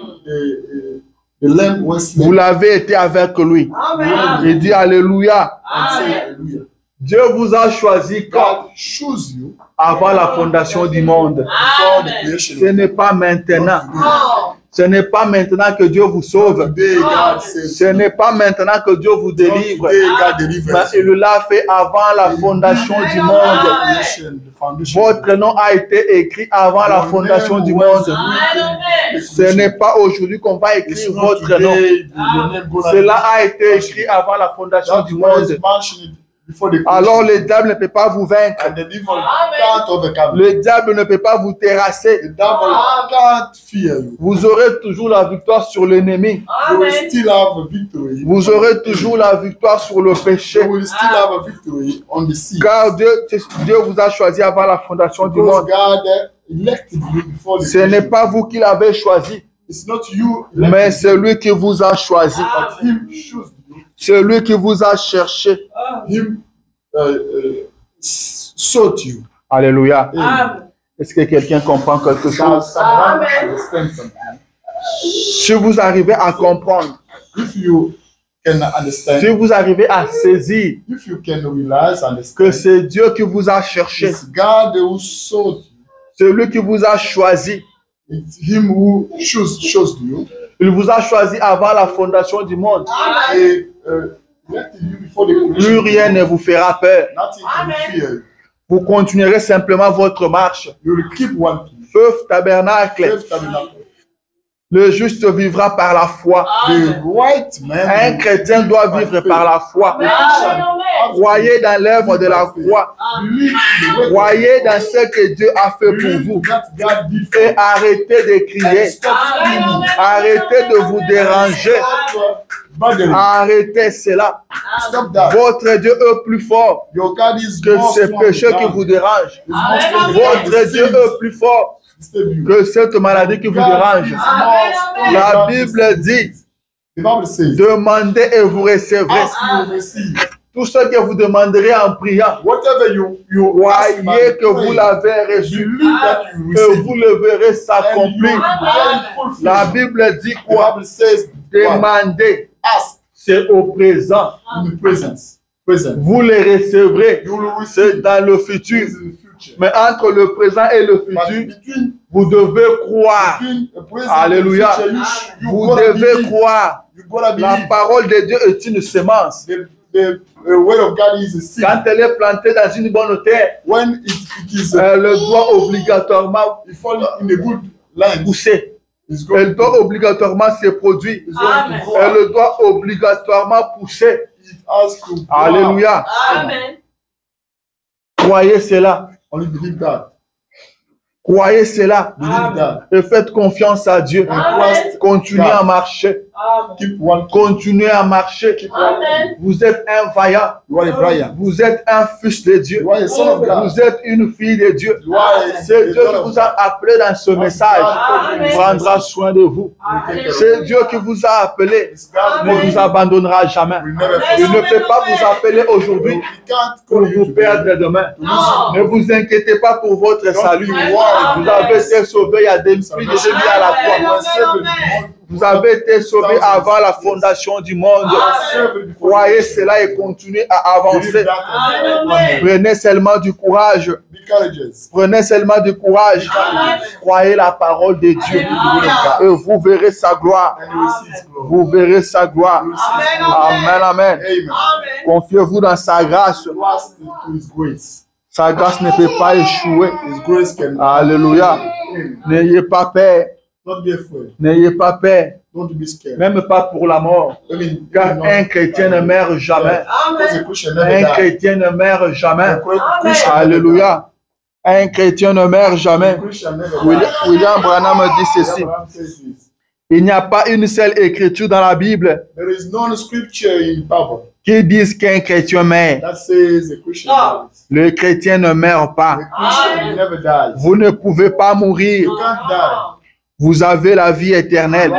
the lamb was Vous slain. l'avez été avec lui. Amen. Et dit Alléluia. And say Amen. hallelujah. Dieu vous a choisi quand? God chose you Avant la fondation du monde. before the Amen. creation Ce of n'est pas maintenant. Oh. Ce n'est pas maintenant que Dieu vous sauve. Today God says, Ce n'est pas maintenant que Dieu vous délivre. today God Mais delivers il l'a fait avant la fondation du monde. the foundation. Votre nom a été écrit avant la fondation du monde. Amen. Ce n'est pas aujourd'hui qu'on va It's écrire not votre nom. today your name gonna Cela be a été écrit avant la fondation that du was monde. mentioned before the Alors creation. le diable ne peut pas vous vaincre. And the devil can't overcome. Le diable ne peut pas vous terrasser. The devil can't fear you. Vous aurez toujours la victoire sur l'ennemi. You will Amen. still have a victory. Vous aurez toujours la victoire sur le péché. You will still have a victory on the sea. Car Dieu vous a choisi avant la fondation du Because monde. God elected you before the Ce n'est creation. pas vous qui l'avez choisi, It's not you mais elected, c'est lui qui vous a choisi. but Him chose you. C'est lui qui vous a cherché. Him sought you. Alléluia. Amen. Est-ce que quelqu'un comprend quelque God, chose? someone Amen. understand something. Si vous arrivez à comprendre, If you can understand, si vous arrivez à saisir if you can realize, que understand, c'est Dieu qui vous a cherché, it's God who sought you. c'est lui qui vous a choisi. It's Him who chose you. Il vous a choisi avant la fondation du monde. He elected you before the Plus creation. rien ne vous fera peur. Nothing can Amen. fear you. Vous continuerez simplement votre marche. You will keep walking. Feu tabernacle. Faith tabernacle. Le juste vivra par la foi. The right man. Un chrétien doit vivre par la foi. Croyez dans l'œuvre de la croix. Believe in the way. Croyez dans ce que Dieu a fait pour Believe vous. that God did for Et you. arrêtez de crier. And stop screaming. Arrêtez de vous déranger. Stop bothering. Arrêtez cela. Stop that. Votre Dieu est plus fort Your God is que more ces strong péchés than qui vous dérangent. He's more strong than Votre the Dieu sins est plus fort disturb you. que cette maladie qui vous God dérange. is more strong La than Bible dit, The Bible says, demandez et vous recevrez. ask you will receive. Tout ce que vous demanderez en priant, Whatever you ask by croyez que vous praying, l'avez reçu believe that you et receive. vous le verrez And you s'accomplir. will fulfill. La Bible dit The quoi? Bible says, what? Demandez, Ask c'est au présent. in the presence. Present. Vous les recevrez, You will c'est receive dans le futur. in the future. Mais entre le présent et le But futur, between vous devez croire. the present Alléluia. and the future, you Vous gotta devez believe. croire. You gotta La believe. parole de Dieu est une semence. The word of God is a seed. Quand elle est plantée dans une bonne terre, When it is elle doit obligatoirement it fall in a good land, pousser. it's going Elle doit obligatoirement se produire. it's going Amen. to grow. Elle doit obligatoirement pousser. It has to grow. Alléluia. Amen. Croyez cela. Only believe that. Croyez cela. Believe that. Et faites confiance à Dieu. And trust Continuez à marcher. Amen. Keep walking. Continuez à marcher. Amen. Vous êtes un vaillant. You are a Brian. Vous êtes un fils de Dieu. You are a son of God. Vous êtes une fille de Dieu. You are a C'est Dieu qui daughter of vous a God. appelé dans ce message. Amen. Prendra soin de vous. Alléluia. C'est Dieu qui vous a appelé. It's God Ne who vous abandonnera jamais. will never Il fail. ne peut pas vous appeler aujourd'hui He can't pour call you vous today. perdre demain. Non. Ne vous inquiétez pas pour votre salut. Don't be Vous worried. avez été sauvé il y a des plus de 2000 à la fois. Vous avez été sauvé avant la fondation du monde. Croyez cela et continuez à avancer. Prenez seulement du courage. Be courageous. Prenez seulement du courage. Croyez la parole de Dieu. Et vous verrez sa gloire. And you will see His glory. Vous verrez sa gloire. Amen, amen. Amen. Confiez-vous dans sa grâce. Trust to His grace. Sa grâce ne peut pas échouer. His grace can. Alléluia. N'ayez pas peur. Don't be afraid. N'ayez pas peur. Don't be scared. Même pas pour la mort. I mean, Car un chrétien ne meurt jamais. Because a Christian never Un dies. chrétien ne meurt jamais. A Christian never Alléluia. Un chrétien ne meurt jamais. dies. A Christian never William Branham dit dies. ceci. Abraham says this. Il n'y a pas une seule écriture dans la Bible There is no scripture in the Bible qui dise qu'un chrétien meurt. that says a Christian dies. Le chrétien ne meurt pas. A Christian never dies. Vous ne pouvez pas mourir. You can't die. Vous avez la vie éternelle.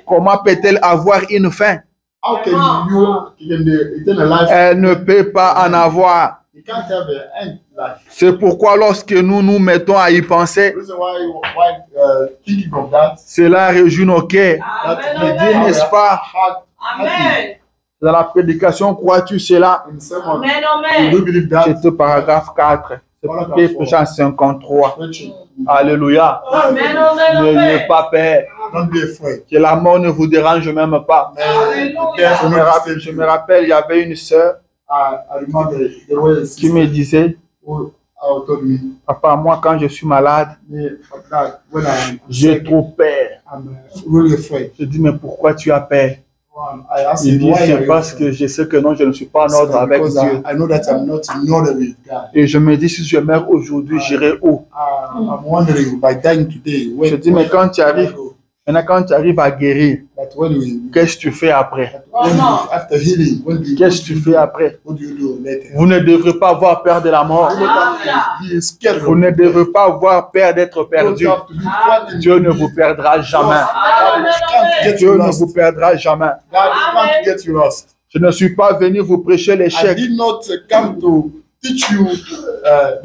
Comment peut-elle avoir une fin? How can you in the eternal life? Elle ne peut pas en avoir. You can't have an end life. C'est pourquoi lorsque nous nous mettons à y penser, The reason why thinking of that, cela réjouit nos cœurs. that Mais Dieu, n'est-ce pas, Amen. dans la prédication, crois-tu cela? in sermon, Amen. you Amen. do believe that? C'est au paragraphe 4. C'est Jean 53. Preaching. Alléluia. Amen. N'ayez Amen. pas peur. Don't be afraid. Que la mort ne vous dérange même pas. Prepare for Je me rappelle, il y avait une sœur I remember there was a qui me sister disait, who told me, papa, moi quand je suis malade, that when I'm j'ai sick, trop peur. I'm really afraid. Je dis, mais pourquoi tu as peur? I asked Il him, dit, why are c'est you parce afraid? que je sais que non, je ne suis pas en He said, ordre avec because Dieu. I know that I'm not in order with God. Et je me dis, si je meurs aujourd'hui, j'irai où? I'm wondering by dying today, when, Je dis, mais quand tu arrives, maintenant quand tu arrives à guérir, but when we, qu'est-ce que tu fais après? after healing, Qu'est-ce que tu fais après? what do you do later? Vous ne devrez pas avoir peur de la mort. You don't have to be scared. Vous ne devrez pas avoir peur d'être You don't perdu. have to be frightened. Dieu ne vous perdra jamais. God can't get Dieu you ne lost. vous perdra jamais. God can't get you lost. Je ne suis pas venu vous prêcher I l'échec. did not come to teach you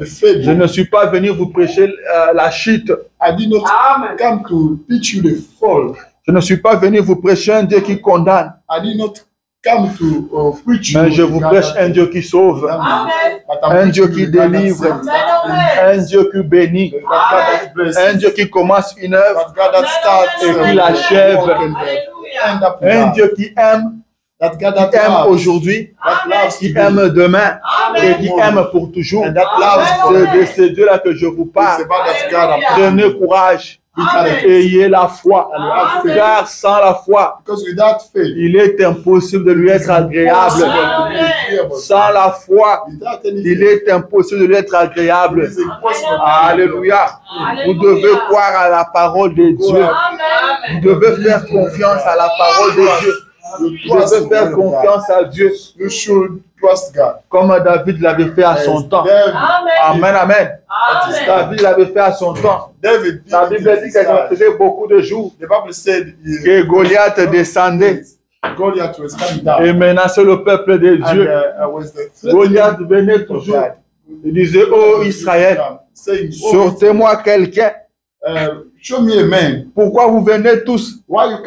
the Je failure. ne suis pas venu vous prêcher la chute. I did not Amen. come to teach you the fall. Je ne suis pas venu vous prêcher un Dieu qui condamne. I did not come to preach Mais you. je vous prêche un Dieu qui sauve. Amen. Un Dieu qui délivre. Un Dieu qui bénit. Un Dieu qui commence une œuvre. Et qui l'achève. Alléluia. Un Dieu qui aime aujourd'hui, qui aime demain et qui aime pour toujours. C'est de ce Dieu-là que je vous parle. Prenez courage. Ayez la foi. Car sans la foi, Because without faith, il est impossible de lui être agréable. Sans la foi, without any il faith, est impossible de lui être agréable. it is impossible. Alléluia. Vous devez croire à la parole de Dieu. Vous devez faire confiance à la parole de Dieu. Vous devez faire confiance à Dieu. You should trust God. Comme David l'avait fait à son temps. David, Amen, amen. David l'avait fait à son temps. David La did Bible it dit his que ça time. faisait beaucoup de jours The Bible said que Goliath descendait. Goliath was coming down. Et maintenant, c'est le peuple de And Dieu. was the Goliath venait toujours. Il disait, oh Israël, saying, sortez-moi quelqu'un. show me a man. Pourquoi vous venez tous? Why you are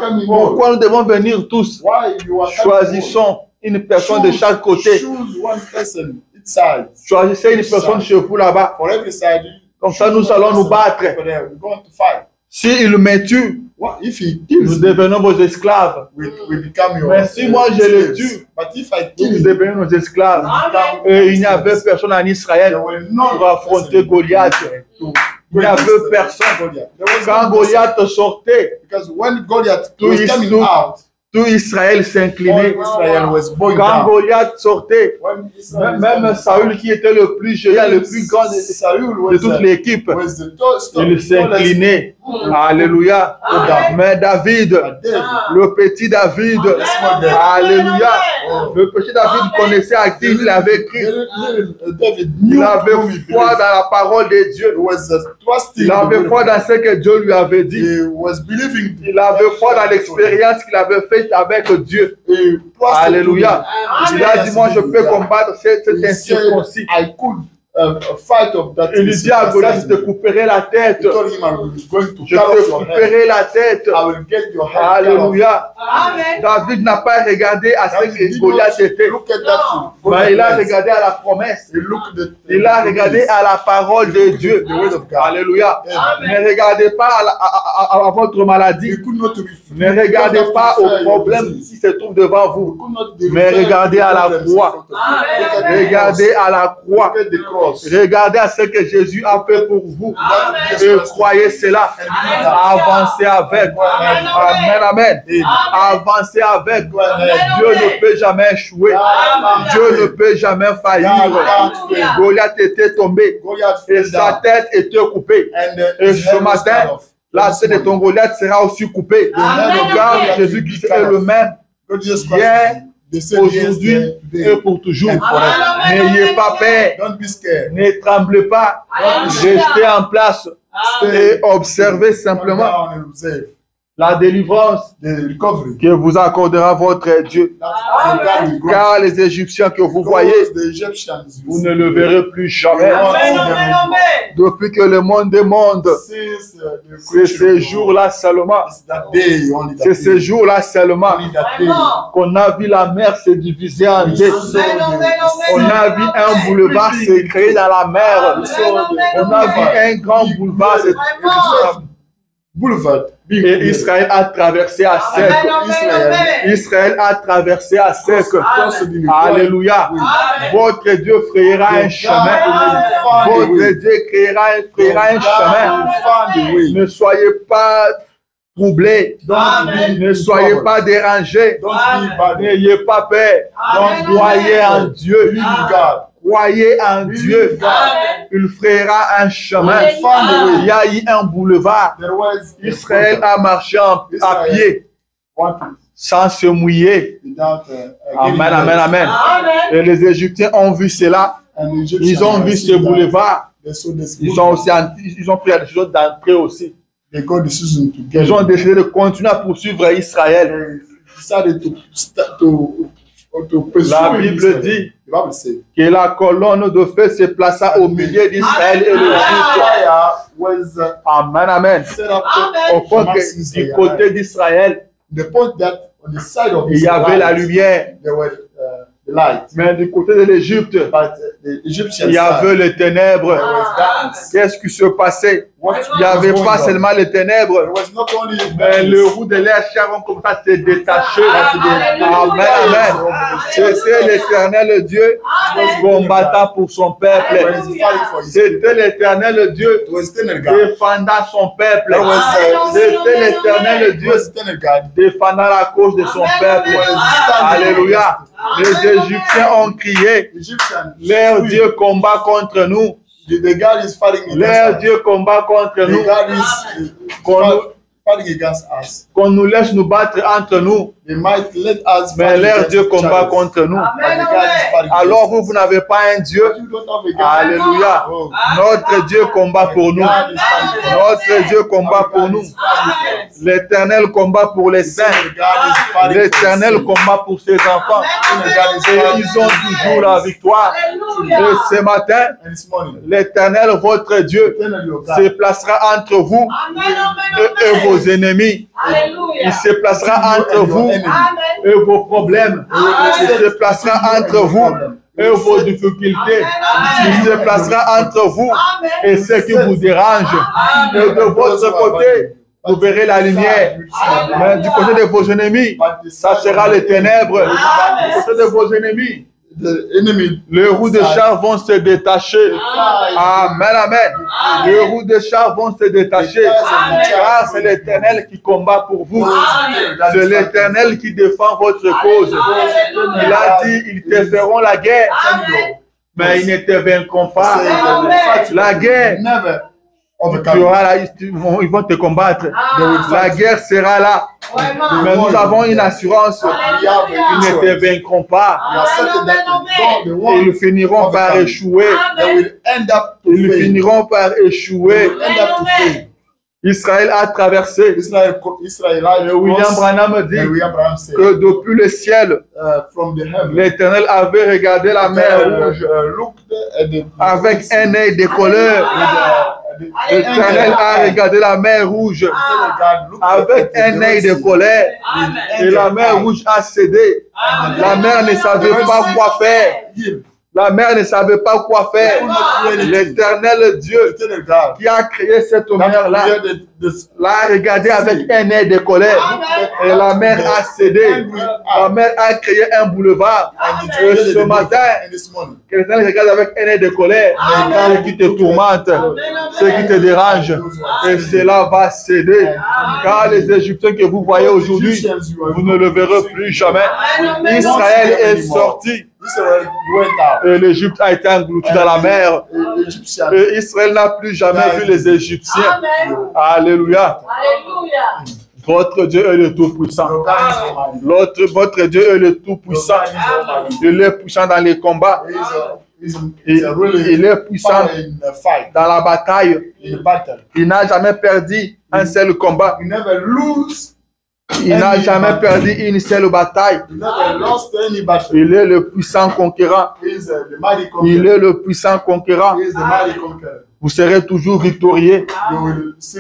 coming all? Pourquoi nous devons venir tous? Why you are coming Choisissons une personne de chaque côté. Choose one person each side. Choisissez une personne chez vous là-bas. For every side. Comme ça, nous allons nous battre. We're going to fight. S'il me tue, What if he nous kills you? devenons vos esclaves. We become your Mais si moi je le slaves. tue, But if I nous kill you, devenons nos esclaves. Amen. Et il n'y avait personne en Israël there were no pour affronter Goliath. Il n'y avait personne. Goliath. There was Quand no person. Goliath sortait, Because when Goliath Tout was is coming true. out, tout Israël s'inclinait. All Israel was bowing Quand down. Goliath sortait, When Israel même Saül qui était le plus géant, le plus grand Saul de was toute l'équipe, was the tallest, il s'inclinait. Alléluia. Amen. Mais David, le petit David, alléluia. Le petit David connaissait à qui il avait cru. David Il knew avait whom he foi believed. dans la parole de Dieu. He was trusting. Il avait foi dans ce que Dieu lui avait dit. He was believing. Il avait foi dans l'expérience qu'il avait faite avec Dieu. He trusted Alléluia. to Il a dit, moi je peux combattre cet He said, incirconcis. I could fight of that. Il dit à Goliath, je te couperai la tête. He told him, I'm going to Je cut off te your head. couperai la tête. I will get your head cut off. Alléluia. Amen. David n'a pas regardé à ce David que did Goliath not était. look at that. Mais il a regardé à la promesse. He looked at Il a regardé à la parole de Dieu. the word of God. Alléluia. Amen. Ne regardez pas à votre maladie. He could not Ne regardez pas au problème qui se trouve devant vous. Mais regardez à la croix. Regardez à la croix. Look at the cross. Regardez à ce que Jésus a fait pour vous. Amen. Et croyez cela. Avancez avec. Amen, amen. Avancez avec. Dieu ne peut jamais échouer. Dieu ne peut jamais faillir. Goliath était tombé Goliath et fell sa down. tête était coupée. And Et his ce head was matin, cut off. la tête de ton Goliath sera aussi coupée. Car Jésus-Christ est le même God Jesus hier, Christ, the same aujourd'hui yesterday, et today, pour toujours. and forever. N'ayez pas peur. Don't be scared. Ne tremblez pas. Restez en place et observez Come simplement down and observe la délivrance the recovery. que vous accordera votre Dieu. That God will grant. Car les Égyptiens que vous voyez, Because the Egyptians, vous ne le verrez plus jamais. Amen. Amen. Depuis que le monde est monde, since the c'est creation ces of jours-là seulement, it's that day, only that c'est ces day, jours-là seulement only that day. qu'on a vu la mer se diviser en deux. On a vu un boulevard se créer dans la mer. On a vu un grand boulevard se Boulevard. et Israël a traversé à sec. Israël a traversé à sec. Alléluia. Votre Dieu frayera un chemin. Votre Dieu créera un chemin. Ne soyez pas troublés. Ne soyez pas dérangés. N'ayez pas peur. Croyez en Dieu. Croyez en Dieu. Il frayera un chemin. Il y a eu un boulevard. Israël a marché à pied sans se mouiller. Amen, amen, amen. Et les Égyptiens ont vu cela. Ils ont vu ce boulevard. Ils ont pris la décision d'entrer aussi. Ils ont décidé de continuer à poursuivre Israël. La Bible dit que la colonne de feu se plaça au milieu d'Israël et l'Égypte. Amen, amen. Au point que du côté d'Israël, il y avait la lumière. Mais du côté de l'Égypte, il y avait les ténèbres. Qu'est-ce qui se passait? Il n'y avait pas seulement les ténèbres, mais le roux de l'air chair ont commencé à se détacher. Amen, amen. C'était l'Éternel Dieu combattant pour son peuple. C'était l'Éternel Dieu défendant son peuple. C'était l'Éternel Dieu défendant la cause de son peuple. Alléluia. Les Égyptiens ont crié, leur Dieu combat contre nous. Leur Dieu combat contre nous. Qu'on nous laisse nous battre entre nous. Mais leur Dieu combat contre nous. Alors vous n'avez pas un Dieu. Alléluia. Notre Dieu combat pour nous. Notre Dieu combat pour nous. L'Éternel combat pour les saints. L'Éternel combat pour ses enfants. Et ils ont toujours la victoire. Et ce matin, l'Éternel, votre Dieu, se placera entre vous et vos ennemis. Il se placera entre vous et vos problèmes. Il se placera entre vous et vos difficultés. Il se placera entre vous et ce qui vous dérange. Et de votre côté, vous verrez la lumière. Mais du côté de vos ennemis, ça sera les ténèbres. Du côté de vos ennemis, the enemy. Les roues de char vont se détacher. Amen, amen. Les roues de char vont se détacher. Car c'est l'Éternel qui combat pour vous. C'est l'Éternel qui défend votre cause. Il a dit, ils te feront la guerre, mais ils ne te vaincront pas. La guerre, ils vont te combattre. La guerre sera là. Mais nous avons une assurance. Ils ne te vaincront pas. Ils finiront par échouer. Ils finiront par échouer. Israël a traversé. Et William Branham dit que depuis le ciel, l'Éternel avait regardé la mer rouge avec un œil de colère. L'Éternel a regardé la mer rouge avec un œil de colère. Et la mer rouge a cédé. La mer ne savait pas quoi faire. La mer ne savait pas quoi faire. L'Éternel Dieu qui a créé cette mer-là l'a regardé avec un œil de colère. Et la mer a cédé. La mer a créé un boulevard. Et ce matin, l'Éternel regarde avec un œil de colère. Ce qui te tourmente, ce qui te dérange. Et cela va céder. Car les Égyptiens que vous voyez aujourd'hui, vous ne le verrez plus jamais. Israël est sorti. Et l'Égypte a été englouti dans la mer. Et Israël n'a plus jamais vu les Égyptiens. Alléluia. Votre Dieu est le Tout-Puissant. Votre Dieu est le Tout-Puissant. Il est puissant dans les combats. Il est puissant dans la bataille. Il n'a jamais perdu un seul combat. Il n'a jamais perdu une seule bataille. Il est le puissant conquérant. Il est le puissant conquérant. Vous serez toujours victorieux.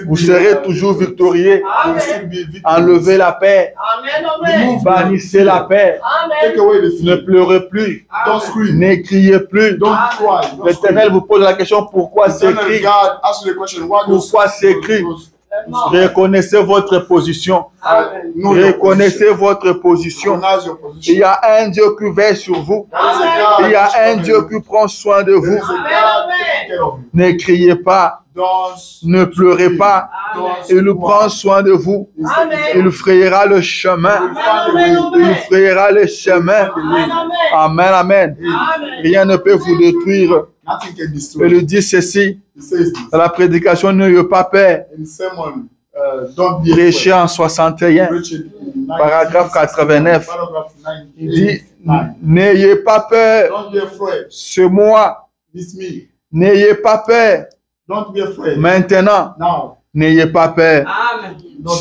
Vous serez toujours victorieux. Enlevez la paix. Bannissez la paix. Ne pleurez plus. Ne criez plus. L'Éternel vous pose la question, pourquoi ces cris? Pourquoi ces cris? Reconnaissez votre position. Reconnaissez votre position. Il y a un Dieu qui veille sur vous. Il y a un Dieu qui prend soin de vous. Ne criez pas. Ne pleurez pas. Il prend soin de vous. Il frayera le chemin. Il frayera le chemin. Amen, amen. Rien ne peut vous détruire. Il dit ceci dans la prédication, n'ayez pas peur. Prêché en 61, paragraphe 89. Il dit, n'ayez pas peur. C'est moi. N'ayez pas peur. Maintenant, n'ayez pas peur.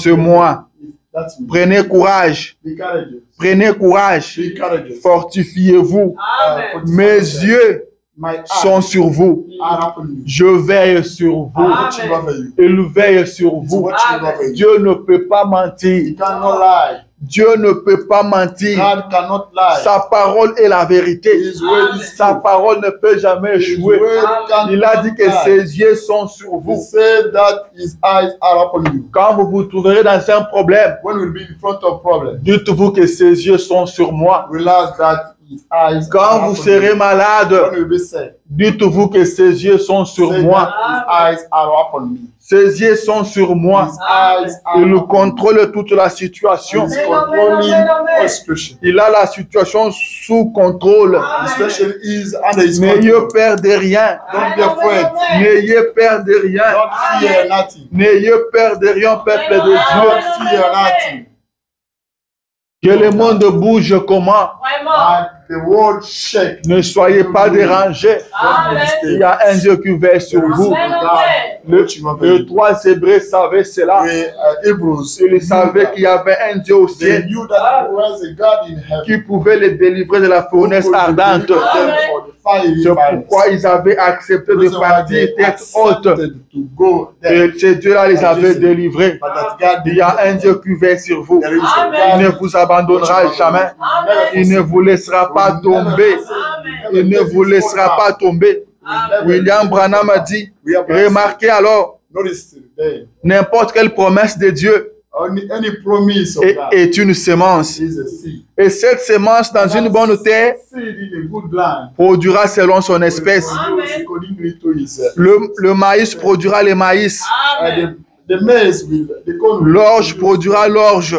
C'est moi. Prenez courage. Prenez courage. Fortifiez-vous. Mes yeux sont sur vous. Je veille sur vous. Il veille sur vous. Dieu ne peut pas mentir. Dieu ne peut pas mentir. Sa parole est la vérité. Sa parole ne peut jamais échouer. Il a dit que ses yeux sont sur vous. Quand vous vous trouverez dans un problème, dites-vous que ses yeux sont sur moi. Quand vous serez malade, dites-vous que ses yeux sont sur moi. Ses yeux sont sur moi. Il contrôle toute la situation. Il a la situation sous contrôle. N'ayez peur de rien. N'ayez peur de rien. N'ayez peur de rien, peuple de Dieu. Que le monde bouge comment? Ne soyez pas dérangés. Il y a un Dieu qui veille sur vous. Les trois Hébreux savaient cela. Ils savaient qu'il y avait un Dieu au ciel qui pouvait les délivrer de la fournaise ardente. C'est pourquoi ils avaient accepté de partir tête haute. Et ce Dieu-là les avait délivrés. Il y a un Dieu qui veille sur vous. Il ne vous abandonnera jamais. Il ne vous laissera pas tomber. Il ne vous laissera pas tomber. William Branham a dit, remarquez alors, n'importe quelle promesse de Dieu any promise of God est une semence. is a seed. Et cette semence dans une bonne terre Seed in a good land produira selon son espèce. produce according to his. Le maïs produira le maïs. The maize will, the corn will L'orge produira l'orge.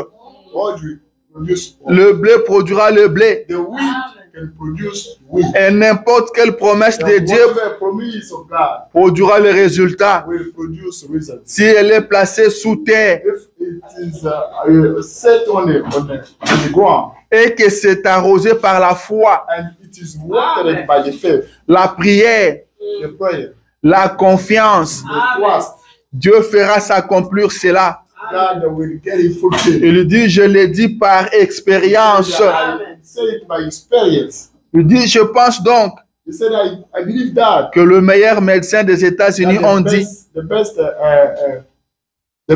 orge will produce. Le blé produira le blé. The wheat can produce wheat. Et n'importe quelle promesse de Dieu Whatever promise of God produira le résultat. will produce results. Si elle est placée sous terre If it is set on the ground et que c'est arrosé par la foi, and it is watered by the faith, la prière, the prayer, la confiance, the trust, Dieu fera s'accomplir cela. God will get it fulfilled. Il dit, je l'ai dit par expérience. I say it by experience. Il dit, je pense donc He said, I believe that. que le meilleur médecin des États-Unis ont dit, the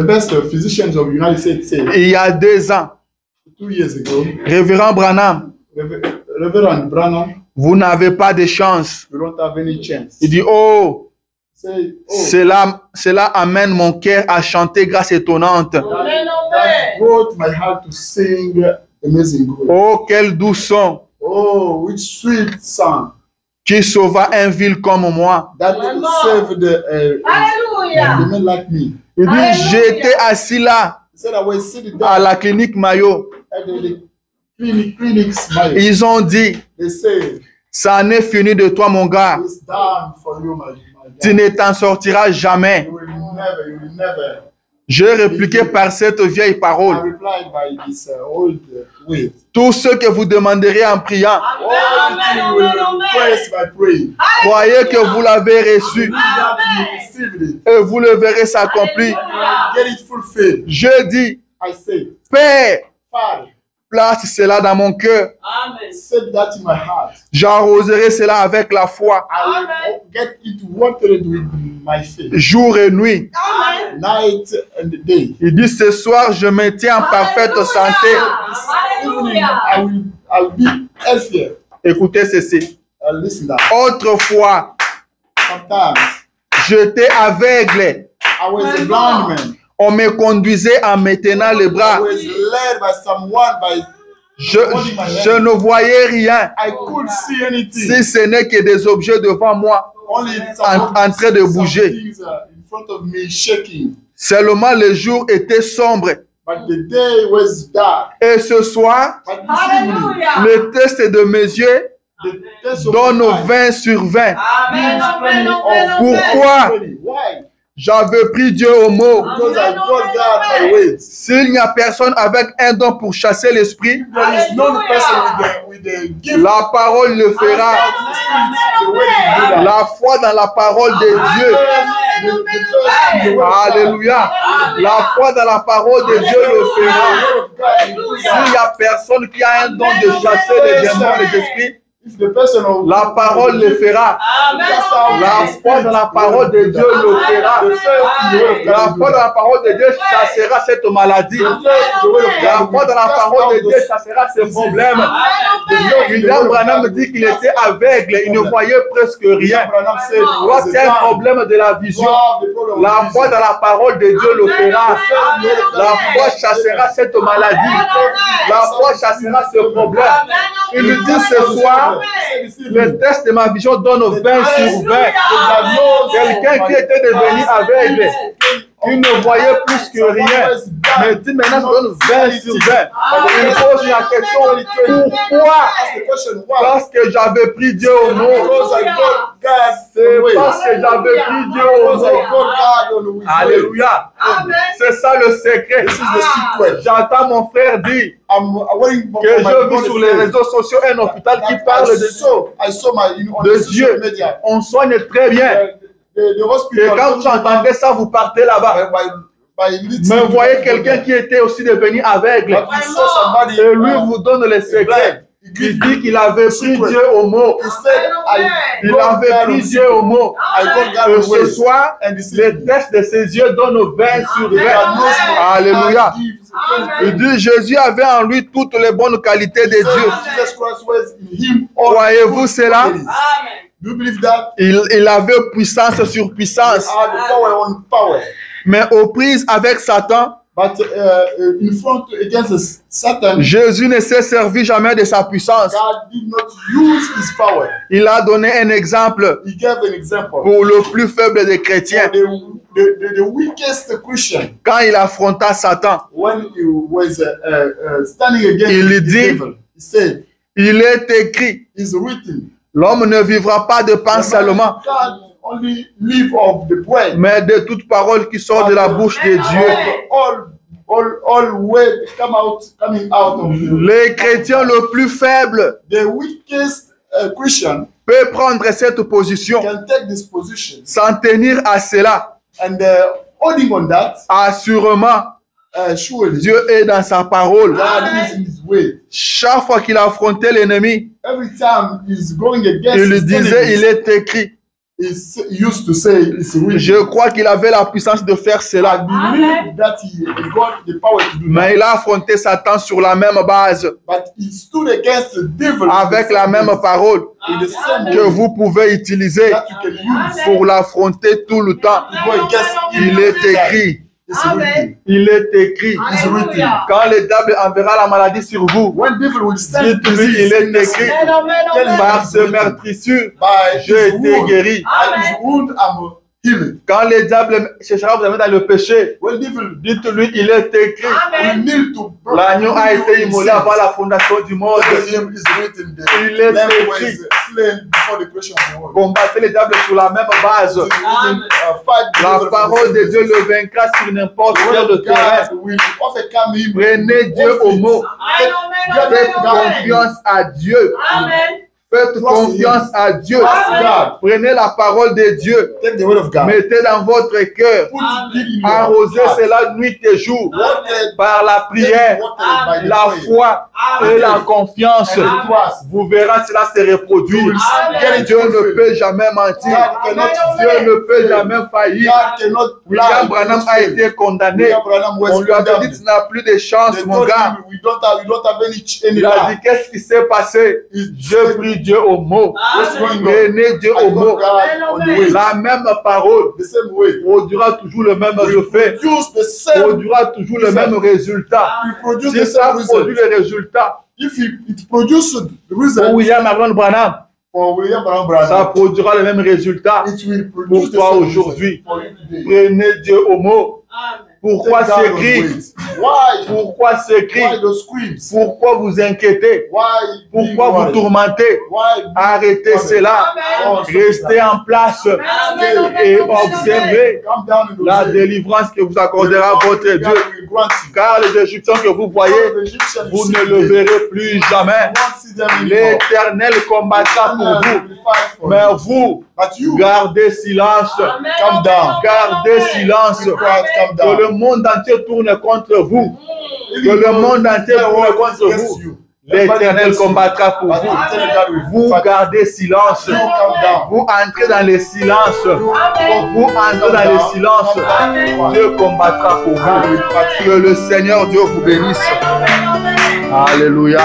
best physicians of the United States say, il y a 2 ans, 2 years ago, Révérend Branham, Reverend Branham, vous n'avez pas de chance. you don't have any chance. Il dit, oh, Say, cela amène mon cœur à chanter grâce étonnante. that brought my heart to sing amazing grace. Oh, quel doux son Oh, which sweet song qui sauva un vil comme moi. that saved Hallelujah. the men like me. Il dit, Alléluia. j'étais assis là, He said, I was sitting à down la clinique Mayo. at the clinics. Ils ont dit, They say, ça en est fini de toi, mon gars. it's done for you, my Tu God. ne t'en sortiras jamais. You will never. J'ai répliqué par cette vieille I parole. replied by this old way. Tout ce que vous demanderez en priant, All you will request by praying. croyez que vous l'avez reçu That you received it. et vous le verrez s'accomplir. Get it fulfilled. Je dis, I say, Père, Father, place cela dans mon cœur. Amen. set that in my heart. J'arroserai cela avec la foi, I will get it watered with my faith. jour et nuit. Amen. Night and day. Il dit, ce soir, je me tiens en parfaite santé. Evening, Hallelujah. I will be healthier. Écoutez ceci. Listen that. Autrefois, Sometimes j'étais aveugle. I was a blind man. On me conduisait en me tenant les I bras. was led by someone by Je ne voyais rien, I could see anything. si ce n'est que des objets devant moi Only en train de bouger. some things, in front of me shaking. Seulement le jour était sombre. But the day was dark. Et ce soir, But this evening, Hallelujah. le test de mes yeux the test of donne my eyes 20 sur 20. Amen. Amen. Amen. Pourquoi? Why? J'avais pris Dieu au mot. Because I got God my ways. S'il n'y a personne avec un don pour chasser l'esprit, There is no person with the gift. la parole le fera. The way you do that. La foi dans la parole de Dieu. Alléluia. La foi dans la parole de Dieu le fera. S'il n'y a personne qui a un don de chasser les démons et les esprits, If the person of la parole le fera. La foi dans la parole de Dieu le fera. La foi dans la parole de Dieu chassera cette maladie. La foi dans la parole de Dieu chassera ces problèmes. William Branham dit qu'il était aveugle, il ne voyait presque rien. Toi, c'est un problème de la vision. La foi dans la parole de Dieu le fera. La foi chassera cette maladie. La foi chassera ce problème. Il nous dit ce soir, le test de ma vision donne 20 sur 20. Quelqu'un qui était devenu aveugle, qui ne voyait plus que rien, mais dit maintenant je donne 20 sur 20. Il pose la question, pourquoi? Parce que j'avais pris Dieu au mot. C'est parce que j'avais pris Dieu au mot. Alléluia. C'est ça le secret. J'entends mon frère dire que je vis sur les réseaux sociaux un hôpital qui parle de Dieu. On soigne très bien. Et quand vous entendez ça, vous partez là-bas. Mais vous voyez quelqu'un qui était aussi devenu aveugle. Et lui vous donne les secrets. Il dit qu'il avait pris Dieu au mot. Il avait pris Dieu au mot. Et ce soir, le test de ses yeux donne 20 sur 20. Alléluia. Il dit Jésus avait en lui toutes les bonnes qualités de Dieu. Croyez-vous cela? Il avait puissance sur puissance. Mais aux prises avec Satan, But in front against Satan, Jésus ne s'est servi jamais de sa puissance. God did not use his power. Il a donné un exemple He gave an example. pour le plus faible des chrétiens. The weakest Christian, Quand il affronta Satan, when he was standing against Il the dit- devil, he said, il est écrit, "It's written, l'homme ne vivra pas de pain seulement, God only live of the bread, mais de toute parole qui sort de la bouche de Dieu. all word coming out of you." Les chrétiens le plus faible The weakest Christian peut prendre cette position, can take this position, s'en tenir à cela. and holding on that, Assurément, surely Dieu est dans sa parole. God is in his way. Chaque fois qu'il affrontait l'ennemi, Every time he's going against il his disait, enemies, il est écrit. he used to say, "It's written." Je crois qu'il avait la puissance de faire cela. Believe that he got the power to do Mais that. il a affronté Satan sur la même base, But he stood against the devil avec la même parole with the same que way vous pouvez utiliser that you can use pour l'affronter tout le temps. to go against Il him. est écrit. It's written. Il est écrit. Alléluia. Quand le diable enverra la maladie sur vous, When devil will send dites-lui, il est écrit. Par ce by meurtrissure, his j'ai été wound, guéri. by his wound I'm healed. Quand le diable cherchera à vous amener dans le péché, When devil dites-lui, il est écrit. will kneel to L'agneau a été immolé avant la fondation du monde. him is written there. Il est Lamb was écrit. slain before the creation of the world. Combattez le diable sur la même base. It is written, fight the La devil for parole the de Dieu le vaincra sur n'importe quel terrain. God will overcome him. Prenez Dieu au mot. Faites confiance à Dieu. Amen. Faites confiance à Dieu. God. Prenez la parole de Dieu. Take the word of God. Mettez dans votre cœur. Put it in your Arrosez heart. cela nuit et jour. Watered, Par la prière, watered by the la prayer. foi et la confiance. And the trust. Vous verrez cela se reproduire. You will get it Dieu ne fulfilled. peut jamais mentir. God cannot Dieu ne peut jamais faillir. God cannot William lie. Branham a été condamné. William Branham was On lui avait dit, condemned. tu n'as plus de chance, They mon told gars. him, we don't have any Il a dit, lie. qu'est-ce qui s'est passé? Je prie Dieu au mot. What's going on? Prenez Dieu I au got mot. God on the way. La même parole The same way. produira toujours le même effet, Produce the same. produira toujours le même résultat. We produce Si the ça same produit result. le résultat If it produces the pour result William Aaron Branham, for William Branham, ça produira le même résultat it will pour produce the toi same aujourd'hui. result for you today. Prenez Dieu au mot. Pourquoi Take down those s'écrit? weights. Why? Pourquoi s'écrit? Why those screams? Pourquoi vous inquiétez? Why? Pourquoi being vous worried? tourmentez? Why? Arrêtez Amen. cela. Restez en place et observez Come down in the la way. délivrance que vous accordera votre Dieu. God will grant you. Car les Égyptiens que vous voyez, All the Egyptians you vous see ne le today, verrez plus jamais. you won't see them anymore. L'Éternel combattra pour God vous. will fight for Mais you. vous, But you, gardez silence. come down. Gardez silence. Be quiet, come Que down. le monde entier tourne contre vous. Even Que le though monde entier the tourne world contre is against vous. you, L'Éternel combattra pour but vous. the eternal God will Vous fight. gardez silence. You come down. Vous entrez dans le silence. Vous entrez Come dans down. le silence. Come down. Dieu combattra pour God vous. will fight. Que le Seigneur Dieu vous bénisse. Alléluia.